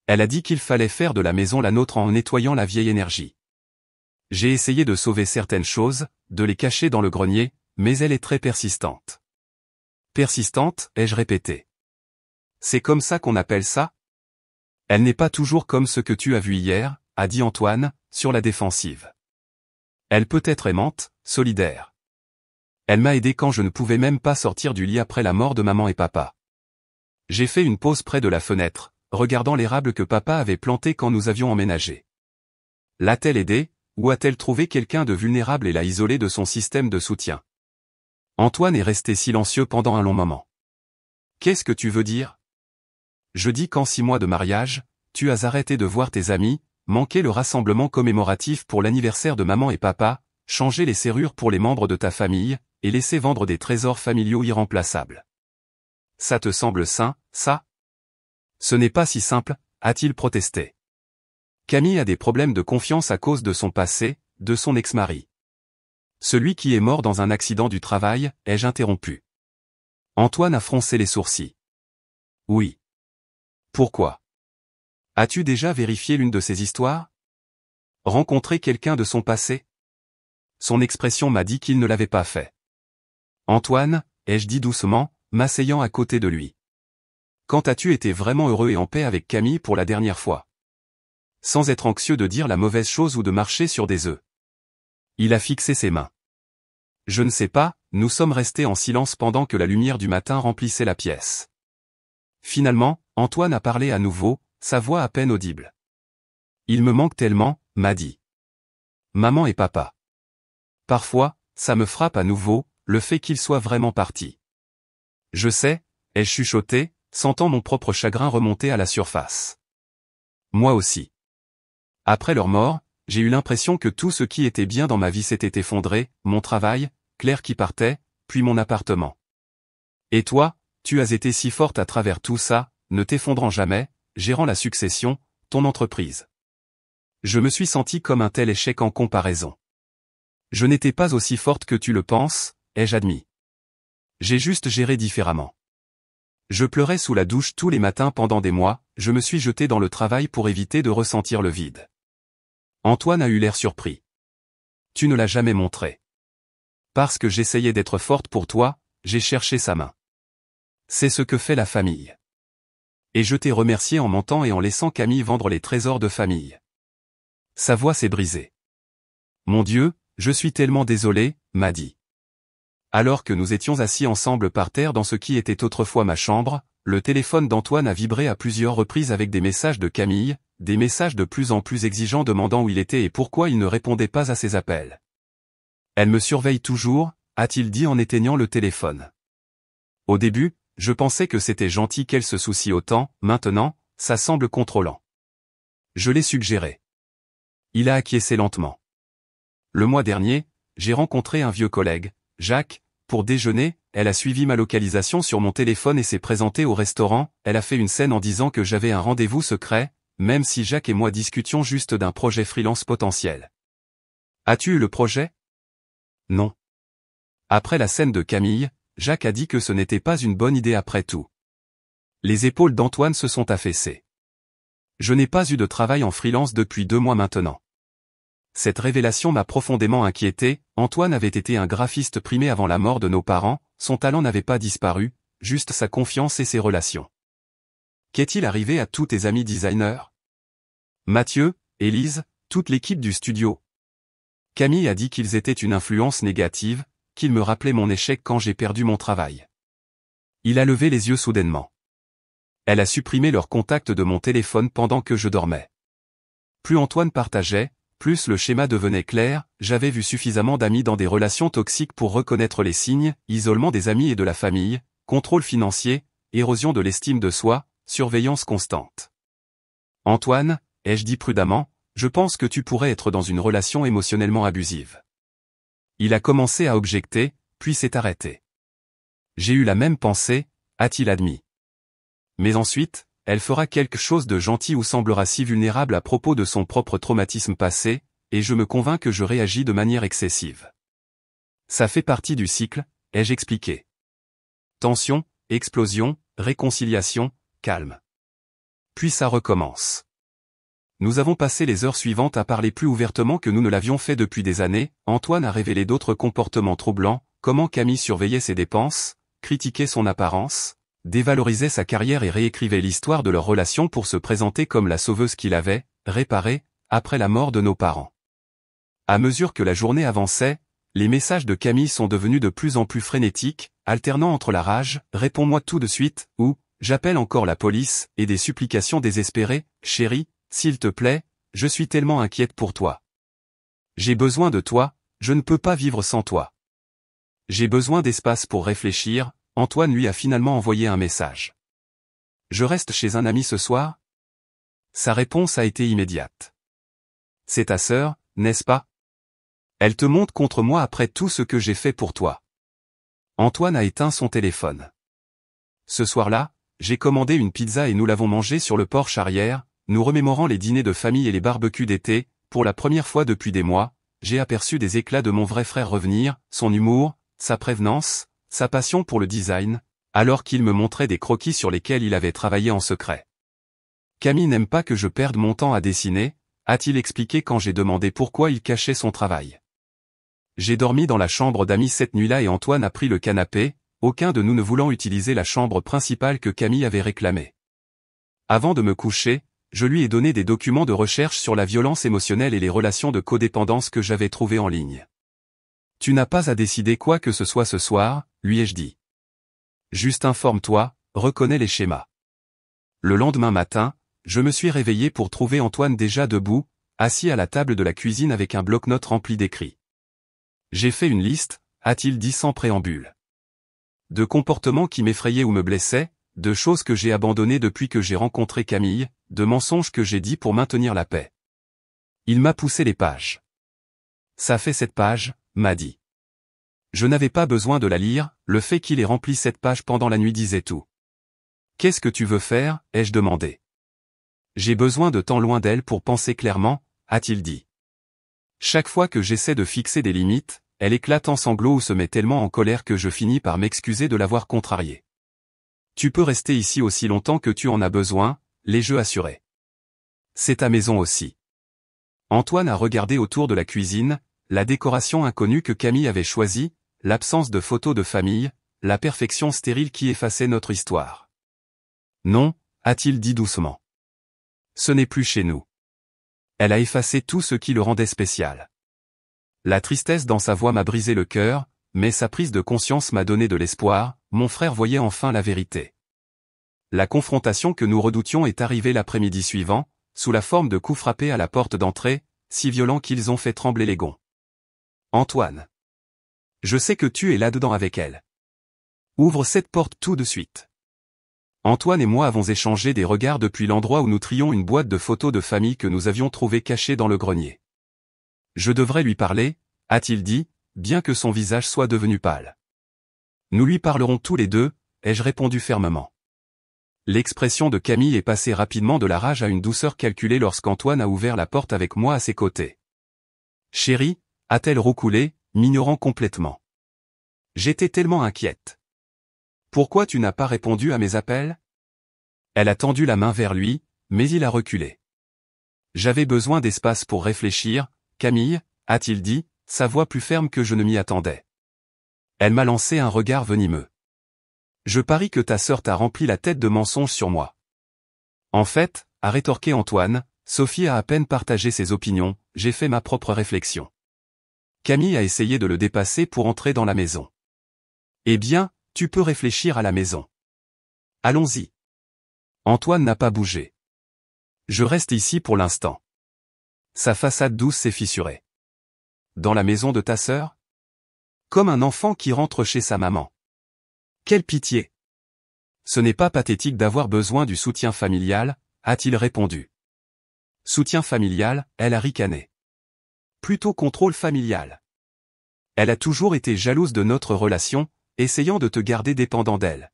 Elle a dit qu'il fallait faire de la maison la nôtre en nettoyant la vieille énergie. J'ai essayé de sauver certaines choses, de les cacher dans le grenier, mais elle est très persistante. Persistante, ai-je répété. C'est comme ça qu'on appelle ça? Elle n'est pas toujours comme ce que tu as vu hier, a dit Antoine, sur la défensive. Elle peut être aimante, solidaire. Elle m'a aidé quand je ne pouvais même pas sortir du lit après la mort de maman et papa. J'ai fait une pause près de la fenêtre, regardant l'érable que papa avait planté quand nous avions emménagé. L'a-t-elle aidé? ou a-t-elle trouvé quelqu'un de vulnérable et l'a isolé de son système de soutien? Antoine est resté silencieux pendant un long moment. Qu'est-ce que tu veux dire? Je dis qu'en 6 mois de mariage, tu as arrêté de voir tes amis, manqué le rassemblement commémoratif pour l'anniversaire de maman et papa, changé les serrures pour les membres de ta famille, et laissé vendre des trésors familiaux irremplaçables. Ça te semble sain, ça? Ce n'est pas si simple, a-t-il protesté. Camille a des problèmes de confiance à cause de son passé, de son ex-mari. Celui qui est mort dans un accident du travail, ai-je interrompu. Antoine a froncé les sourcils. Oui. Pourquoi? As-tu déjà vérifié l'une de ces histoires? Rencontré quelqu'un de son passé? Son expression m'a dit qu'il ne l'avait pas fait. Antoine, ai-je dit doucement, m'asseyant à côté de lui. Quand as-tu été vraiment heureux et en paix avec Camille pour la dernière fois? Sans être anxieux de dire la mauvaise chose ou de marcher sur des œufs. Il a fixé ses mains. Je ne sais pas, nous sommes restés en silence pendant que la lumière du matin remplissait la pièce. Finalement, Antoine a parlé à nouveau, sa voix à peine audible. Il me manque tellement, m'a dit. Maman et papa. Parfois, ça me frappe à nouveau, le fait qu'ils soient vraiment partis. Je sais, ai-je chuchoté, sentant mon propre chagrin remonter à la surface. Moi aussi. Après leur mort, j'ai eu l'impression que tout ce qui était bien dans ma vie s'était effondré, mon travail, Claire qui partait, puis mon appartement. Et toi, tu as été si forte à travers tout ça, ne t'effondrant jamais, gérant la succession, ton entreprise. Je me suis senti comme un tel échec en comparaison. Je n'étais pas aussi forte que tu le penses, ai-je admis. J'ai juste géré différemment. Je pleurais sous la douche tous les matins pendant des mois, je me suis jeté dans le travail pour éviter de ressentir le vide. Antoine a eu l'air surpris. Tu ne l'as jamais montré. Parce que j'essayais d'être forte pour toi, j'ai cherché sa main. C'est ce que fait la famille. Et je t'ai remercié en mentant et en laissant Camille vendre les trésors de famille. Sa voix s'est brisée. Mon Dieu, je suis tellement désolé, m'a dit. Alors que nous étions assis ensemble par terre dans ce qui était autrefois ma chambre, le téléphone d'Antoine a vibré à plusieurs reprises avec des messages de Camille, des messages de plus en plus exigeants demandant où il était et pourquoi il ne répondait pas à ses appels. Elle me surveille toujours, a-t-il dit en éteignant le téléphone. Au début, je pensais que c'était gentil qu'elle se soucie autant, maintenant, ça semble contrôlant. Je l'ai suggéré. Il a acquiescé lentement. Le mois dernier, j'ai rencontré un vieux collègue, Jacques, pour déjeuner, elle a suivi ma localisation sur mon téléphone et s'est présentée au restaurant, elle a fait une scène en disant que j'avais un rendez-vous secret, même si Jacques et moi discutions juste d'un projet freelance potentiel. As-tu eu le projet? Non. Après la scène de Camille, Jacques a dit que ce n'était pas une bonne idée après tout. Les épaules d'Antoine se sont affaissées. Je n'ai pas eu de travail en freelance depuis 2 mois maintenant. Cette révélation m'a profondément inquiété, Antoine avait été un graphiste primé avant la mort de nos parents, son talent n'avait pas disparu, juste sa confiance et ses relations. Qu'est-il arrivé à tous tes amis designers? Mathieu, Élise, toute l'équipe du studio. Camille a dit qu'ils étaient une influence négative, qu'ils me rappelaient mon échec quand j'ai perdu mon travail. Il a levé les yeux soudainement. Elle a supprimé leur contact de mon téléphone pendant que je dormais. Plus Antoine partageait, plus le schéma devenait clair, j'avais vu suffisamment d'amis dans des relations toxiques pour reconnaître les signes, isolement des amis et de la famille, contrôle financier, érosion de l'estime de soi, surveillance constante. Antoine, ai-je dit prudemment, je pense que tu pourrais être dans une relation émotionnellement abusive. Il a commencé à objecter, puis s'est arrêté. J'ai eu la même pensée, a-t-il admis. Mais ensuite, elle fera quelque chose de gentil ou semblera si vulnérable à propos de son propre traumatisme passé, et je me convainc que je réagis de manière excessive. Ça fait partie du cycle, ai-je expliqué. Tension, explosion, réconciliation, calme. Puis ça recommence. Nous avons passé les heures suivantes à parler plus ouvertement que nous ne l'avions fait depuis des années, Antoine a révélé d'autres comportements troublants, comment Camille surveillait ses dépenses, critiquait son apparence, dévalorisait sa carrière et réécrivait l'histoire de leur relation pour se présenter comme la sauveuse qu'il avait, réparée, après la mort de nos parents. À mesure que la journée avançait, les messages de Camille sont devenus de plus en plus frénétiques, alternant entre la rage, réponds-moi tout de suite, ou, j'appelle encore la police, et des supplications désespérées, chérie, s'il te plaît, je suis tellement inquiète pour toi. J'ai besoin de toi, je ne peux pas vivre sans toi. J'ai besoin d'espace pour réfléchir, Antoine lui a finalement envoyé un message. Je reste chez un ami ce soir? Sa réponse a été immédiate. C'est ta sœur, n'est-ce pas? Elle te monte contre moi après tout ce que j'ai fait pour toi. Antoine a éteint son téléphone. Ce soir-là, j'ai commandé une pizza et nous l'avons mangée sur le porche arrière, nous remémorant les dîners de famille et les barbecues d'été. Pour la première fois depuis des mois, j'ai aperçu des éclats de mon vrai frère revenir, son humour, sa prévenance, sa passion pour le design, alors qu'il me montrait des croquis sur lesquels il avait travaillé en secret. Camille n'aime pas que je perde mon temps à dessiner, a-t-il expliqué quand j'ai demandé pourquoi il cachait son travail. J'ai dormi dans la chambre d'amis cette nuit-là et Antoine a pris le canapé, aucun de nous ne voulant utiliser la chambre principale que Camille avait réclamée. Avant de me coucher, je lui ai donné des documents de recherche sur la violence émotionnelle et les relations de codépendance que j'avais trouvés en ligne. Tu n'as pas à décider quoi que ce soit ce soir, lui ai-je dit. Juste informe-toi, reconnais les schémas. Le lendemain matin, je me suis réveillé pour trouver Antoine déjà debout, assis à la table de la cuisine avec un bloc-notes rempli d'écrits. J'ai fait une liste, a-t-il dit sans préambule. De comportements qui m'effrayaient ou me blessaient, de choses que j'ai abandonnées depuis que j'ai rencontré Camille, de mensonges que j'ai dits pour maintenir la paix. Il m'a poussé les pages. Ça fait 7 pages, m'a dit. Je n'avais pas besoin de la lire, le fait qu'il ait rempli 7 pages pendant la nuit disait tout. Qu'est-ce que tu veux faire, ai-je demandé. J'ai besoin de temps loin d'elle pour penser clairement, a-t-il dit. Chaque fois que j'essaie de fixer des limites, elle éclate en sanglots ou se met tellement en colère que je finis par m'excuser de l'avoir contrariée. Tu peux rester ici aussi longtemps que tu en as besoin, l'ai-je assuré. C'est ta maison aussi. Antoine a regardé autour de la cuisine, la décoration inconnue que Camille avait choisie, l'absence de photos de famille, la perfection stérile qui effaçait notre histoire. Non, a-t-il dit doucement. Ce n'est plus chez nous. Elle a effacé tout ce qui le rendait spécial. La tristesse dans sa voix m'a brisé le cœur, mais sa prise de conscience m'a donné de l'espoir, mon frère voyait enfin la vérité. La confrontation que nous redoutions est arrivée l'après-midi suivant, sous la forme de coups frappés à la porte d'entrée, si violents qu'ils ont fait trembler les gonds. Antoine. Je sais que tu es là-dedans avec elle. Ouvre cette porte tout de suite. Antoine et moi avons échangé des regards depuis l'endroit où nous trions une boîte de photos de famille que nous avions trouvée cachée dans le grenier. Je devrais lui parler, a-t-il dit, bien que son visage soit devenu pâle. Nous lui parlerons tous les deux, ai-je répondu fermement. L'expression de Camille est passée rapidement de la rage à une douceur calculée lorsqu'Antoine a ouvert la porte avec moi à ses côtés. Chérie, a-t-elle roucoulé, m'ignorant complètement. J'étais tellement inquiète. Pourquoi tu n'as pas répondu à mes appels? Elle a tendu la main vers lui, mais il a reculé. J'avais besoin d'espace pour réfléchir, Camille, a-t-il dit, sa voix plus ferme que je ne m'y attendais. Elle m'a lancé un regard venimeux. Je parie que ta sœur t'a rempli la tête de mensonges sur moi. En fait, a rétorqué Antoine, Sophie a à peine partagé ses opinions, j'ai fait ma propre réflexion. Camille a essayé de le dépasser pour entrer dans la maison. Eh bien, tu peux réfléchir à la maison. Allons-y. Antoine n'a pas bougé. Je reste ici pour l'instant. Sa façade douce s'est fissurée. Dans la maison de ta sœur? Comme un enfant qui rentre chez sa maman. Quelle pitié! Ce n'est pas pathétique d'avoir besoin du soutien familial, a-t-il répondu. Soutien familial, elle a ricané. Plutôt contrôle familial. Elle a toujours été jalouse de notre relation, essayant de te garder dépendant d'elle.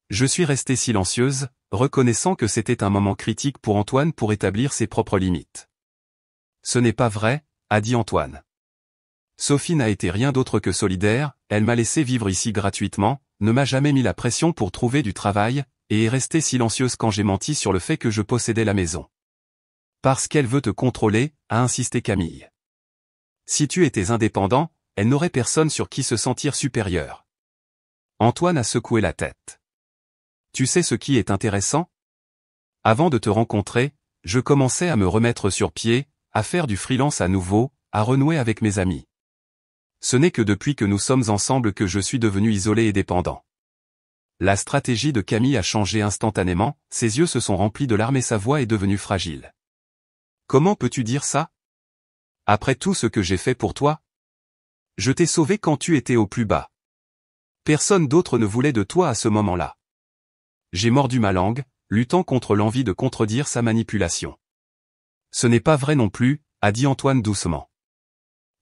Je suis restée silencieuse, reconnaissant que c'était un moment critique pour Antoine pour établir ses propres limites. Ce n'est pas vrai, a dit Antoine. Sophie n'a été rien d'autre que solidaire, elle m'a laissé vivre ici gratuitement, ne m'a jamais mis la pression pour trouver du travail, et est restée silencieuse quand j'ai menti sur le fait que je possédais la maison. Parce qu'elle veut te contrôler, a insisté Camille. Si tu étais indépendant, elle n'aurait personne sur qui se sentir supérieur. Antoine a secoué la tête. Tu sais ce qui est intéressant? Avant de te rencontrer, je commençais à me remettre sur pied, à faire du freelance à nouveau, à renouer avec mes amis. Ce n'est que depuis que nous sommes ensemble que je suis devenu isolé et dépendant. La stratégie de Camille a changé instantanément, ses yeux se sont remplis de larmes et sa voix est devenue fragile. Comment peux-tu dire ça? Après tout ce que j'ai fait pour toi? Je t'ai sauvé quand tu étais au plus bas. Personne d'autre ne voulait de toi à ce moment-là. J'ai mordu ma langue, luttant contre l'envie de contredire sa manipulation. Ce n'est pas vrai non plus, a dit Antoine doucement.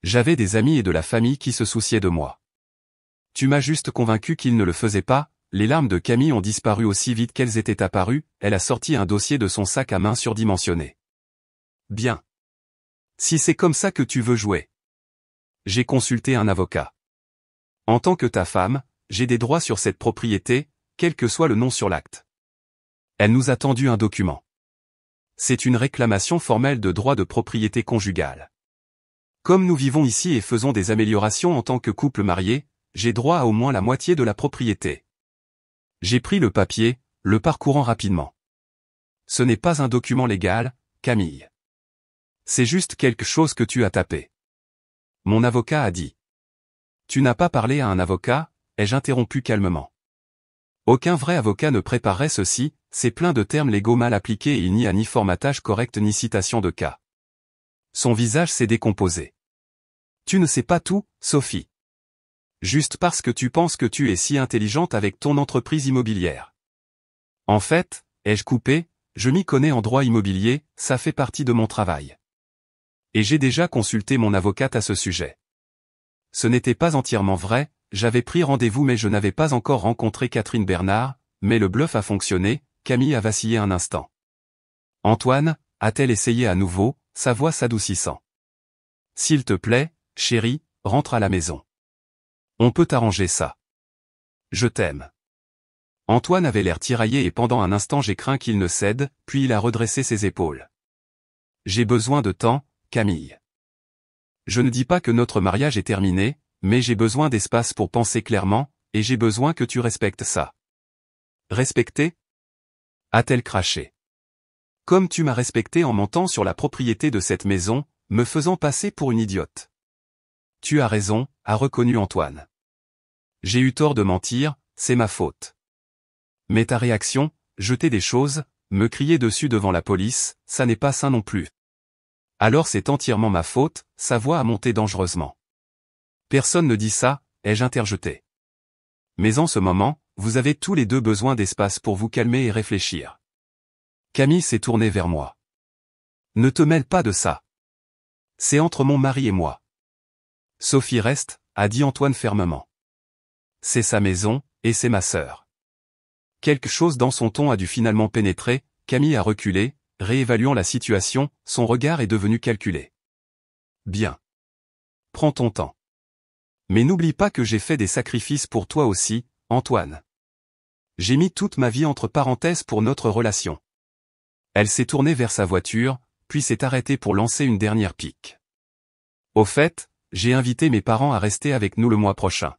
J'avais des amis et de la famille qui se souciaient de moi. Tu m'as juste convaincu qu'ils ne le faisaient pas. Les larmes de Camille ont disparu aussi vite qu'elles étaient apparues, elle a sorti un dossier de son sac à main surdimensionné. Bien. Si c'est comme ça que tu veux jouer. J'ai consulté un avocat. En tant que ta femme, j'ai des droits sur cette propriété, quel que soit le nom sur l'acte. Elle nous a tendu un document. C'est une réclamation formelle de droit de propriété conjugale. Comme nous vivons ici et faisons des améliorations en tant que couple marié, j'ai droit à au moins la moitié de la propriété. J'ai pris le papier, le parcourant rapidement. Ce n'est pas un document légal, Camille. C'est juste quelque chose que tu as tapé. Mon avocat a dit. Tu n'as pas parlé à un avocat, ai-je interrompu calmement. Aucun vrai avocat ne préparerait ceci, c'est plein de termes légaux mal appliqués et il n'y a ni formatage correct ni citation de cas. Son visage s'est décomposé. Tu ne sais pas tout, Sophie. Juste parce que tu penses que tu es si intelligente avec ton entreprise immobilière. En fait, ai-je coupé, je m'y connais en droit immobilier, ça fait partie de mon travail. Et j'ai déjà consulté mon avocate à ce sujet. Ce n'était pas entièrement vrai, j'avais pris rendez-vous mais je n'avais pas encore rencontré Catherine Bernard, mais le bluff a fonctionné, Camille a vacillé un instant. Antoine, a-t-elle essayé à nouveau, sa voix s'adoucissant. S'il te plaît, chérie, rentre à la maison. On peut arranger ça. Je t'aime. Antoine avait l'air tiraillé et pendant un instant j'ai craint qu'il ne cède, puis il a redressé ses épaules. J'ai besoin de temps, Camille. Je ne dis pas que notre mariage est terminé, mais j'ai besoin d'espace pour penser clairement, et j'ai besoin que tu respectes ça. Respecter? A-t-elle craché. Comme tu m'as respecté en mentant sur la propriété de cette maison, me faisant passer pour une idiote. Tu as raison, a reconnu Antoine. J'ai eu tort de mentir, c'est ma faute. Mais ta réaction, jeter des choses, me crier dessus devant la police, ça n'est pas sain non plus. Alors c'est entièrement ma faute, sa voix a monté dangereusement. Personne ne dit ça, ai-je interjeté. Mais en ce moment, vous avez tous les deux besoin d'espace pour vous calmer et réfléchir. Camille s'est tournée vers moi. Ne te mêle pas de ça. C'est entre mon mari et moi. Sophie reste, a dit Antoine fermement. C'est sa maison, et c'est ma sœur. Quelque chose dans son ton a dû finalement pénétrer, Camille a reculé, réévaluant la situation, son regard est devenu calculé. Bien. Prends ton temps. Mais n'oublie pas que j'ai fait des sacrifices pour toi aussi, Antoine. J'ai mis toute ma vie entre parenthèses pour notre relation. Elle s'est tournée vers sa voiture, puis s'est arrêtée pour lancer une dernière pique. Au fait, j'ai invité mes parents à rester avec nous le mois prochain.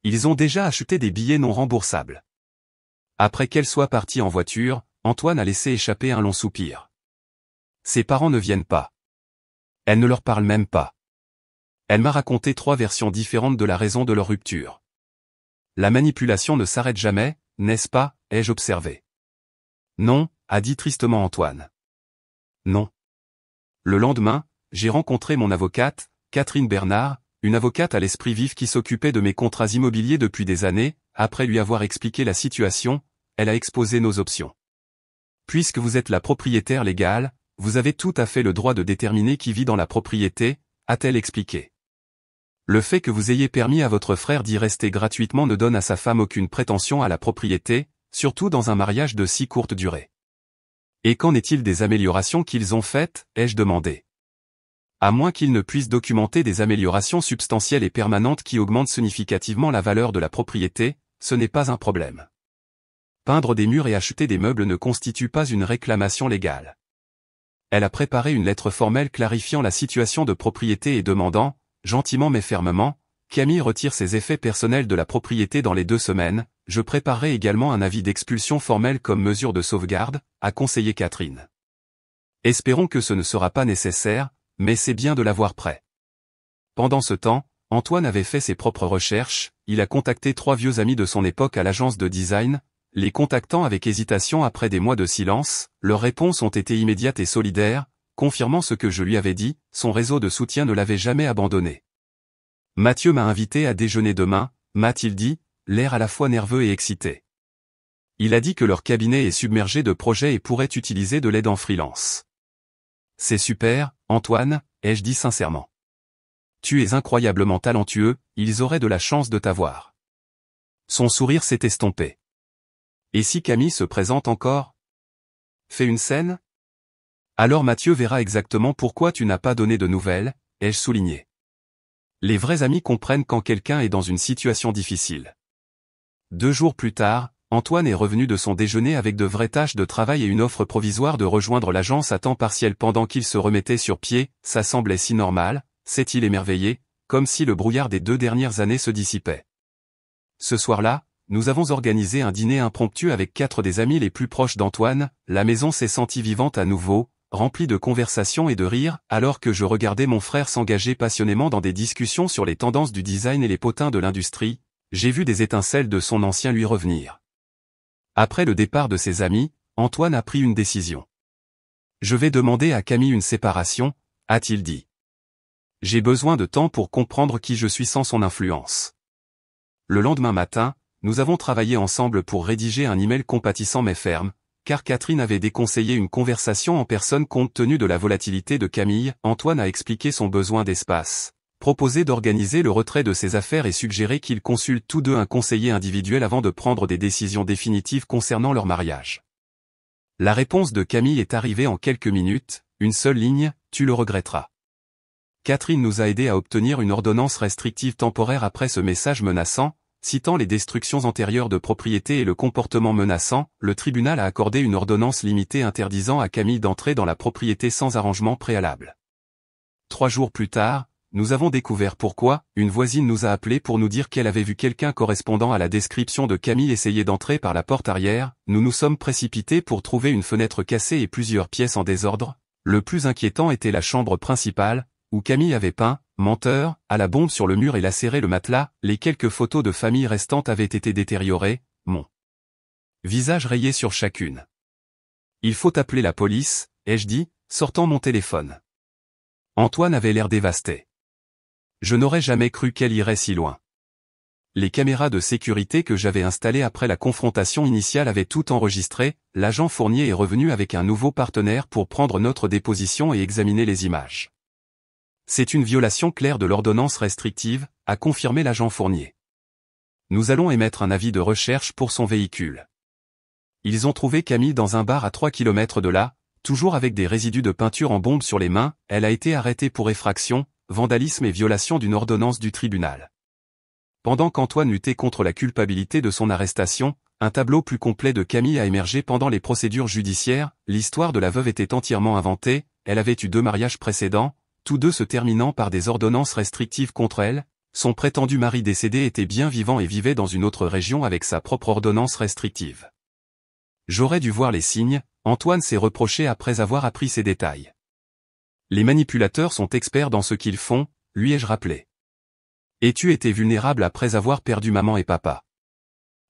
Ils ont déjà acheté des billets non remboursables. Après qu'elle soit partie en voiture, Antoine a laissé échapper un long soupir. Ses parents ne viennent pas. Elle ne leur parle même pas. Elle m'a raconté 3 versions différentes de la raison de leur rupture. La manipulation ne s'arrête jamais, n'est-ce pas, ai-je observé. Non, a dit tristement Antoine. Non. Le lendemain, j'ai rencontré mon avocate, Catherine Bernard, une avocate à l'esprit vif qui s'occupait de mes contrats immobiliers depuis des années. Après lui avoir expliqué la situation, elle a exposé nos options. Puisque vous êtes la propriétaire légale, vous avez tout à fait le droit de déterminer qui vit dans la propriété, a-t-elle expliqué. Le fait que vous ayez permis à votre frère d'y rester gratuitement ne donne à sa femme aucune prétention à la propriété, surtout dans un mariage de si courte durée. Et qu'en est-il des améliorations qu'ils ont faites, ai-je demandé. À moins qu'ils ne puissent documenter des améliorations substantielles et permanentes qui augmentent significativement la valeur de la propriété, ce n'est pas un problème. Peindre des murs et acheter des meubles ne constitue pas une réclamation légale. Elle a préparé une lettre formelle clarifiant la situation de propriété et demandant, gentiment mais fermement, Camille retire ses effets personnels de la propriété dans les 2 semaines, je préparerai également un avis d'expulsion formel comme mesure de sauvegarde, a conseillé Catherine. Espérons que ce ne sera pas nécessaire, mais c'est bien de l'avoir prêt. Pendant ce temps, Antoine avait fait ses propres recherches, il a contacté 3 vieux amis de son époque à l'agence de design, les contactant avec hésitation après des mois de silence, leurs réponses ont été immédiates et solidaires, confirmant ce que je lui avais dit, son réseau de soutien ne l'avait jamais abandonné. Mathieu m'a invité à déjeuner demain, m'a-t-il dit, l'air à la fois nerveux et excité. Il a dit que leur cabinet est submergé de projets et pourrait utiliser de l'aide en freelance. C'est super, Antoine, ai-je dit sincèrement. Tu es incroyablement talentueux, ils auraient de la chance de t'avoir. Son sourire s'est estompé. Et si Camille se présente encore? Fais une scène? Alors Mathieu verra exactement pourquoi tu n'as pas donné de nouvelles, ai-je souligné. Les vrais amis comprennent quand quelqu'un est dans une situation difficile. 2 jours plus tard, Antoine est revenu de son déjeuner avec de vraies tâches de travail et une offre provisoire de rejoindre l'agence à temps partiel pendant qu'il se remettait sur pied. Ça semblait si normal, s'est-il émerveillé, comme si le brouillard des 2 dernières années se dissipait. Ce soir-là, nous avons organisé un dîner impromptu avec 4 des amis les plus proches d'Antoine. La maison s'est sentie vivante à nouveau, remplie de conversations et de rires, alors que je regardais mon frère s'engager passionnément dans des discussions sur les tendances du design et les potins de l'industrie. J'ai vu des étincelles de son ancien lui revenir. Après le départ de ses amis, Antoine a pris une décision. Je vais demander à Camille une séparation, a-t-il dit. J'ai besoin de temps pour comprendre qui je suis sans son influence. Le lendemain matin, nous avons travaillé ensemble pour rédiger un email compatissant mais ferme, car Catherine avait déconseillé une conversation en personne compte tenu de la volatilité de Camille. Antoine a expliqué son besoin d'espace, proposé d'organiser le retrait de ses affaires et suggéré qu'ils consultent tous deux un conseiller individuel avant de prendre des décisions définitives concernant leur mariage. La réponse de Camille est arrivée en quelques minutes, une seule ligne, tu le regretteras. Catherine nous a aidés à obtenir une ordonnance restrictive temporaire après ce message menaçant. Citant les destructions antérieures de propriété et le comportement menaçant, le tribunal a accordé une ordonnance limitée interdisant à Camille d'entrer dans la propriété sans arrangement préalable. 3 jours plus tard, nous avons découvert pourquoi. Une voisine nous a appelés pour nous dire qu'elle avait vu quelqu'un correspondant à la description de Camille essayer d'entrer par la porte arrière. Nous nous sommes précipités pour trouver une fenêtre cassée et plusieurs pièces en désordre. Le plus inquiétant était la chambre principale, où Camille avait peint, menteur, à la bombe sur le mur et lacéré le matelas. Les quelques photos de famille restantes avaient été détériorées, mon visage rayé sur chacune. Il faut appeler la police, ai-je dit, sortant mon téléphone. Antoine avait l'air dévasté. Je n'aurais jamais cru qu'elle irait si loin. Les caméras de sécurité que j'avais installées après la confrontation initiale avaient tout enregistré. L'agent Fournier est revenu avec un nouveau partenaire pour prendre notre déposition et examiner les images. C'est une violation claire de l'ordonnance restrictive, a confirmé l'agent Fournier. Nous allons émettre un avis de recherche pour son véhicule. Ils ont trouvé Camille dans un bar à 3 km de là, toujours avec des résidus de peinture en bombe sur les mains. Elle a été arrêtée pour effraction, vandalisme et violation d'une ordonnance du tribunal. Pendant qu'Antoine luttait contre la culpabilité de son arrestation, un tableau plus complet de Camille a émergé pendant les procédures judiciaires. L'histoire de la veuve était entièrement inventée, elle avait eu 2 mariages précédents, tous 2 se terminant par des ordonnances restrictives contre elle. Son prétendu mari décédé était bien vivant et vivait dans une autre région avec sa propre ordonnance restrictive. J'aurais dû voir les signes, Antoine s'est reproché après avoir appris ces détails. Les manipulateurs sont experts dans ce qu'ils font, lui ai-je rappelé. Et tu étais vulnérable après avoir perdu maman et papa.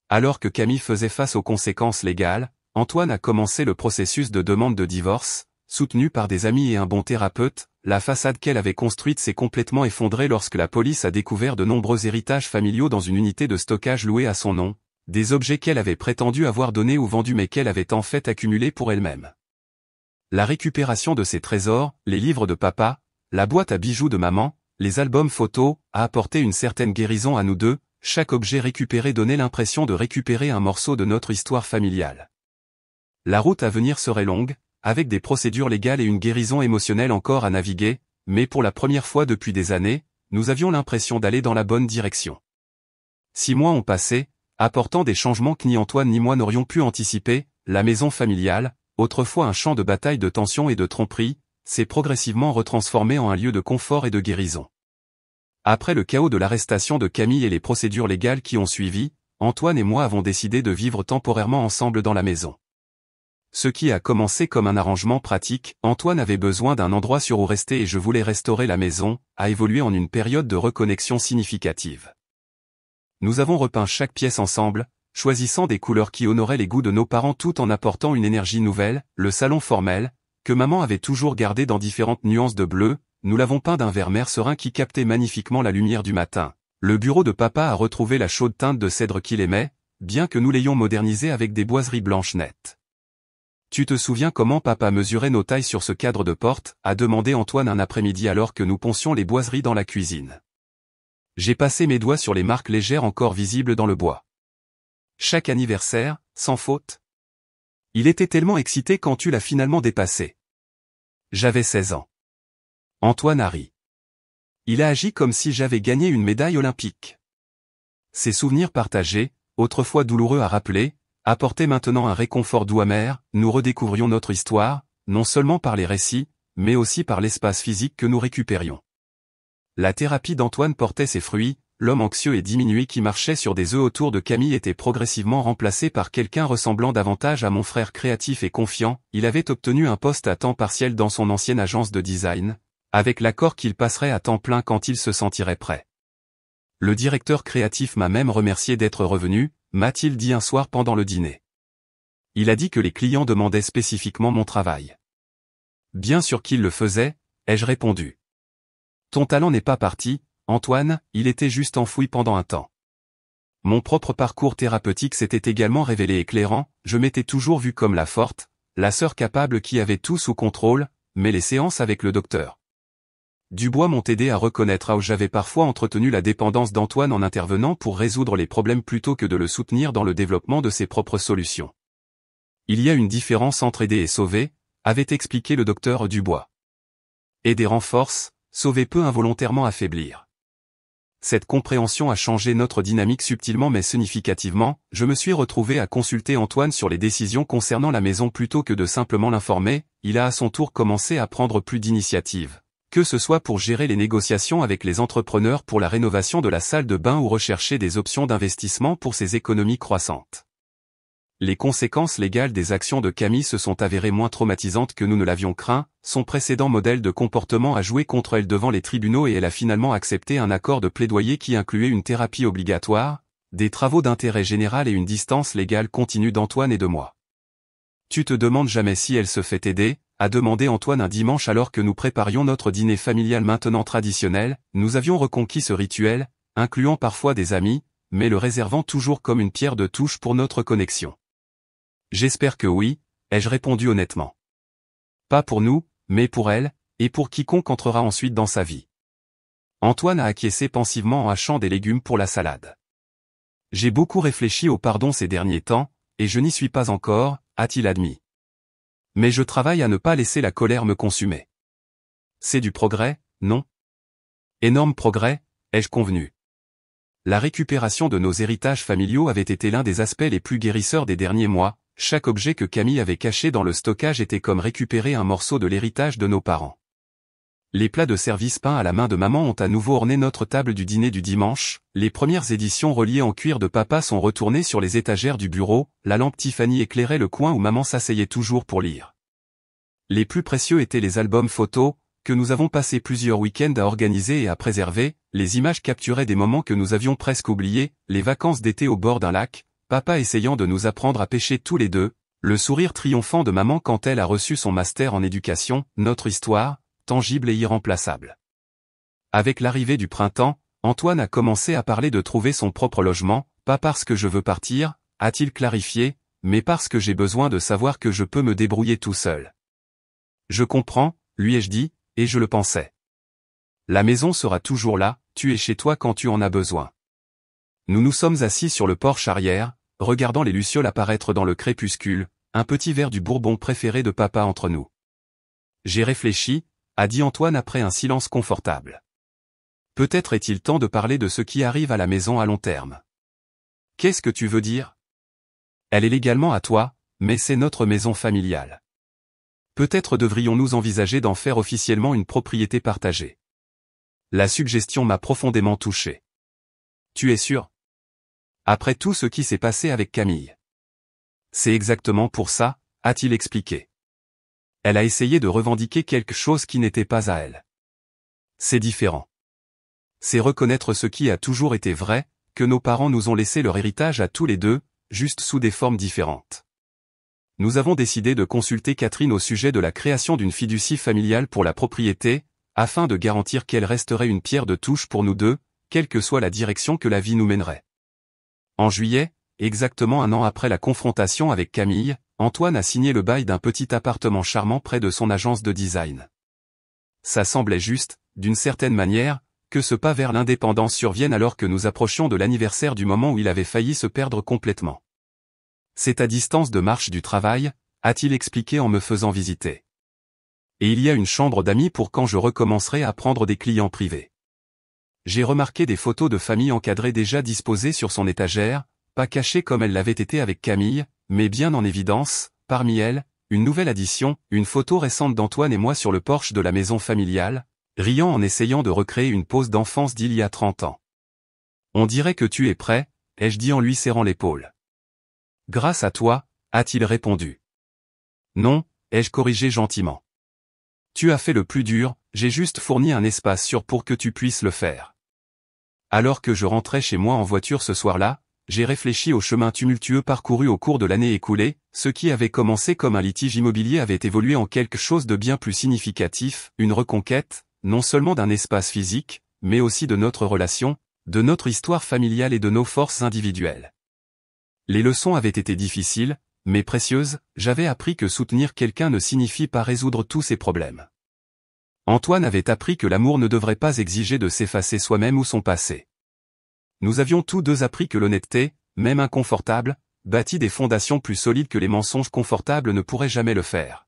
Alors que Camille faisait face aux conséquences légales, Antoine a commencé le processus de demande de divorce, soutenu par des amis et un bon thérapeute. La façade qu'elle avait construite s'est complètement effondrée lorsque la police a découvert de nombreux héritages familiaux dans une unité de stockage louée à son nom, des objets qu'elle avait prétendu avoir donnés ou vendus mais qu'elle avait en fait accumulés pour elle-même. La récupération de ses trésors, les livres de papa, la boîte à bijoux de maman, les albums photos, a apporté une certaine guérison à nous deux. Chaque objet récupéré donnait l'impression de récupérer un morceau de notre histoire familiale. La route à venir serait longue, avec des procédures légales et une guérison émotionnelle encore à naviguer, mais pour la première fois depuis des années, nous avions l'impression d'aller dans la bonne direction. 6 mois ont passé, apportant des changements que ni Antoine ni moi n'aurions pu anticiper. La maison familiale, autrefois un champ de bataille de tension et de tromperie, s'est progressivement retransformée en un lieu de confort et de guérison. Après le chaos de l'arrestation de Camille et les procédures légales qui ont suivi, Antoine et moi avons décidé de vivre temporairement ensemble dans la maison. Ce qui a commencé comme un arrangement pratique, Antoine avait besoin d'un endroit sûr où rester et je voulais restaurer la maison, a évolué en une période de reconnexion significative. Nous avons repeint chaque pièce ensemble, choisissant des couleurs qui honoraient les goûts de nos parents tout en apportant une énergie nouvelle. Le salon formel, que maman avait toujours gardé dans différentes nuances de bleu, nous l'avons peint d'un vert mer serein qui captait magnifiquement la lumière du matin. Le bureau de papa a retrouvé la chaude teinte de cèdre qu'il aimait, bien que nous l'ayons modernisé avec des boiseries blanches nettes. Tu te souviens comment papa mesurait nos tailles sur ce cadre de porte, a demandé Antoine un après-midi alors que nous poncions les boiseries dans la cuisine. J'ai passé mes doigts sur les marques légères encore visibles dans le bois. Chaque anniversaire, sans faute. Il était tellement excité quand tu l'as finalement dépassé. J'avais 16 ans. Antoine a ri. Il a agi comme si j'avais gagné une médaille olympique. Ces souvenirs partagés, autrefois douloureux à rappeler, apportaient maintenant un réconfort doux amer, nous redécouvrions notre histoire, non seulement par les récits, mais aussi par l'espace physique que nous récupérions. La thérapie d'Antoine portait ses fruits, l'homme anxieux et diminué qui marchait sur des œufs autour de Camille était progressivement remplacé par quelqu'un ressemblant davantage à mon frère créatif et confiant, il avait obtenu un poste à temps partiel dans son ancienne agence de design, avec l'accord qu'il passerait à temps plein quand il se sentirait prêt. Le directeur créatif m'a même remercié d'être revenu, m'a-t-il dit un soir pendant le dîner. Il a dit que les clients demandaient spécifiquement mon travail. Bien sûr qu'il le faisait, ai-je répondu. Ton talent n'est pas parti, Antoine, il était juste enfoui pendant un temps. Mon propre parcours thérapeutique s'était également révélé éclairant, je m'étais toujours vu comme la forte, la sœur capable qui avait tout sous contrôle, mais les séances avec le docteur Dubois m'ont aidé à reconnaître où j'avais parfois entretenu la dépendance d'Antoine en intervenant pour résoudre les problèmes plutôt que de le soutenir dans le développement de ses propres solutions. Il y a une différence entre aider et sauver, avait expliqué le docteur Dubois. Aider renforce, sauver peut involontairement affaiblir. Cette compréhension a changé notre dynamique subtilement mais significativement, je me suis retrouvé à consulter Antoine sur les décisions concernant la maison plutôt que de simplement l'informer, il a à son tour commencé à prendre plus d'initiatives. Que ce soit pour gérer les négociations avec les entrepreneurs pour la rénovation de la salle de bain ou rechercher des options d'investissement pour ses économies croissantes. Les conséquences légales des actions de Camille se sont avérées moins traumatisantes que nous ne l'avions craint, son précédent modèle de comportement a joué contre elle devant les tribunaux et elle a finalement accepté un accord de plaidoyer qui incluait une thérapie obligatoire, des travaux d'intérêt général et une distance légale continue d'Antoine et de moi. Tu te demandes jamais si elle se fait aider, a demandé Antoine un dimanche alors que nous préparions notre dîner familial maintenant traditionnel, nous avions reconquis ce rituel, incluant parfois des amis, mais le réservant toujours comme une pierre de touche pour notre connexion. J'espère que oui, ai-je répondu honnêtement. Pas pour nous, mais pour elle, et pour quiconque entrera ensuite dans sa vie. Antoine a acquiescé pensivement en hachant des légumes pour la salade. J'ai beaucoup réfléchi au pardon ces derniers temps, et je n'y suis pas encore, a-t-il admis. Mais je travaille à ne pas laisser la colère me consumer. C'est du progrès, non? Énorme progrès, ai-je convenu. La récupération de nos héritages familiaux avait été l'un des aspects les plus guérisseurs des derniers mois, chaque objet que Camille avait caché dans le stockage était comme récupérer un morceau de l'héritage de nos parents. Les plats de service peints à la main de maman ont à nouveau orné notre table du dîner du dimanche, les premières éditions reliées en cuir de papa sont retournées sur les étagères du bureau, la lampe Tiffany éclairait le coin où maman s'asseyait toujours pour lire. Les plus précieux étaient les albums photos, que nous avons passé plusieurs week-ends à organiser et à préserver, les images capturaient des moments que nous avions presque oubliés, les vacances d'été au bord d'un lac, papa essayant de nous apprendre à pêcher tous les deux, le sourire triomphant de maman quand elle a reçu son master en éducation, notre histoire, tangible et irremplaçable. Avec l'arrivée du printemps, Antoine a commencé à parler de trouver son propre logement, pas parce que je veux partir, a-t-il clarifié, mais parce que j'ai besoin de savoir que je peux me débrouiller tout seul. Je comprends, lui ai-je dit, et je le pensais. La maison sera toujours là, tu es chez toi quand tu en as besoin. Nous nous sommes assis sur le porche arrière, regardant les lucioles apparaître dans le crépuscule, un petit verre du bourbon préféré de papa entre nous. J'ai réfléchi, a dit Antoine après un silence confortable. Peut-être est-il temps de parler de ce qui arrive à la maison à long terme. Qu'est-ce que tu veux dire? Elle est légalement à toi, mais c'est notre maison familiale. Peut-être devrions-nous envisager d'en faire officiellement une propriété partagée. La suggestion m'a profondément touché. Tu es sûr? Après tout ce qui s'est passé avec Camille. C'est exactement pour ça, a-t-il expliqué. Elle a essayé de revendiquer quelque chose qui n'était pas à elle. C'est différent. C'est reconnaître ce qui a toujours été vrai, que nos parents nous ont laissé leur héritage à tous les deux, juste sous des formes différentes. nous avons décidé de consulter Catherine au sujet de la création d'une fiducie familiale pour la propriété, afin de garantir qu'elle resterait une pierre de touche pour nous deux, quelle que soit la direction que la vie nous mènerait. En juillet, exactement un an après la confrontation avec Camille, Antoine a signé le bail d'un petit appartement charmant près de son agence de design. Ça semblait juste, d'une certaine manière, que ce pas vers l'indépendance survienne alors que nous approchions de l'anniversaire du moment où il avait failli se perdre complètement. C'est à distance de marche du travail, a-t-il expliqué en me faisant visiter. Et il y a une chambre d'amis pour quand je recommencerai à prendre des clients privés. J'ai remarqué des photos de famille encadrées déjà disposées sur son étagère, pas cachées comme elles l'avaient été avec Camille, mais bien en évidence, parmi elles, une nouvelle addition, une photo récente d'Antoine et moi sur le porche de la maison familiale, riant en essayant de recréer une pose d'enfance d'il y a 30 ans. On dirait que tu es prêt, ai-je dit en lui serrant l'épaule. Grâce à toi, a-t-il répondu. Non, ai-je corrigé gentiment. Tu as fait le plus dur, j'ai juste fourni un espace sûr pour que tu puisses le faire. Alors que je rentrais chez moi en voiture ce soir-là, j'ai réfléchi au chemin tumultueux parcouru au cours de l'année écoulée, ce qui avait commencé comme un litige immobilier avait évolué en quelque chose de bien plus significatif, une reconquête, non seulement d'un espace physique, mais aussi de notre relation, de notre histoire familiale et de nos forces individuelles. Les leçons avaient été difficiles, mais précieuses, j'avais appris que soutenir quelqu'un ne signifie pas résoudre tous ses problèmes. Antoine avait appris que l'amour ne devrait pas exiger de s'effacer soi-même ou son passé. Nous avions tous deux appris que l'honnêteté, même inconfortable, bâtit des fondations plus solides que les mensonges confortables ne pourraient jamais le faire.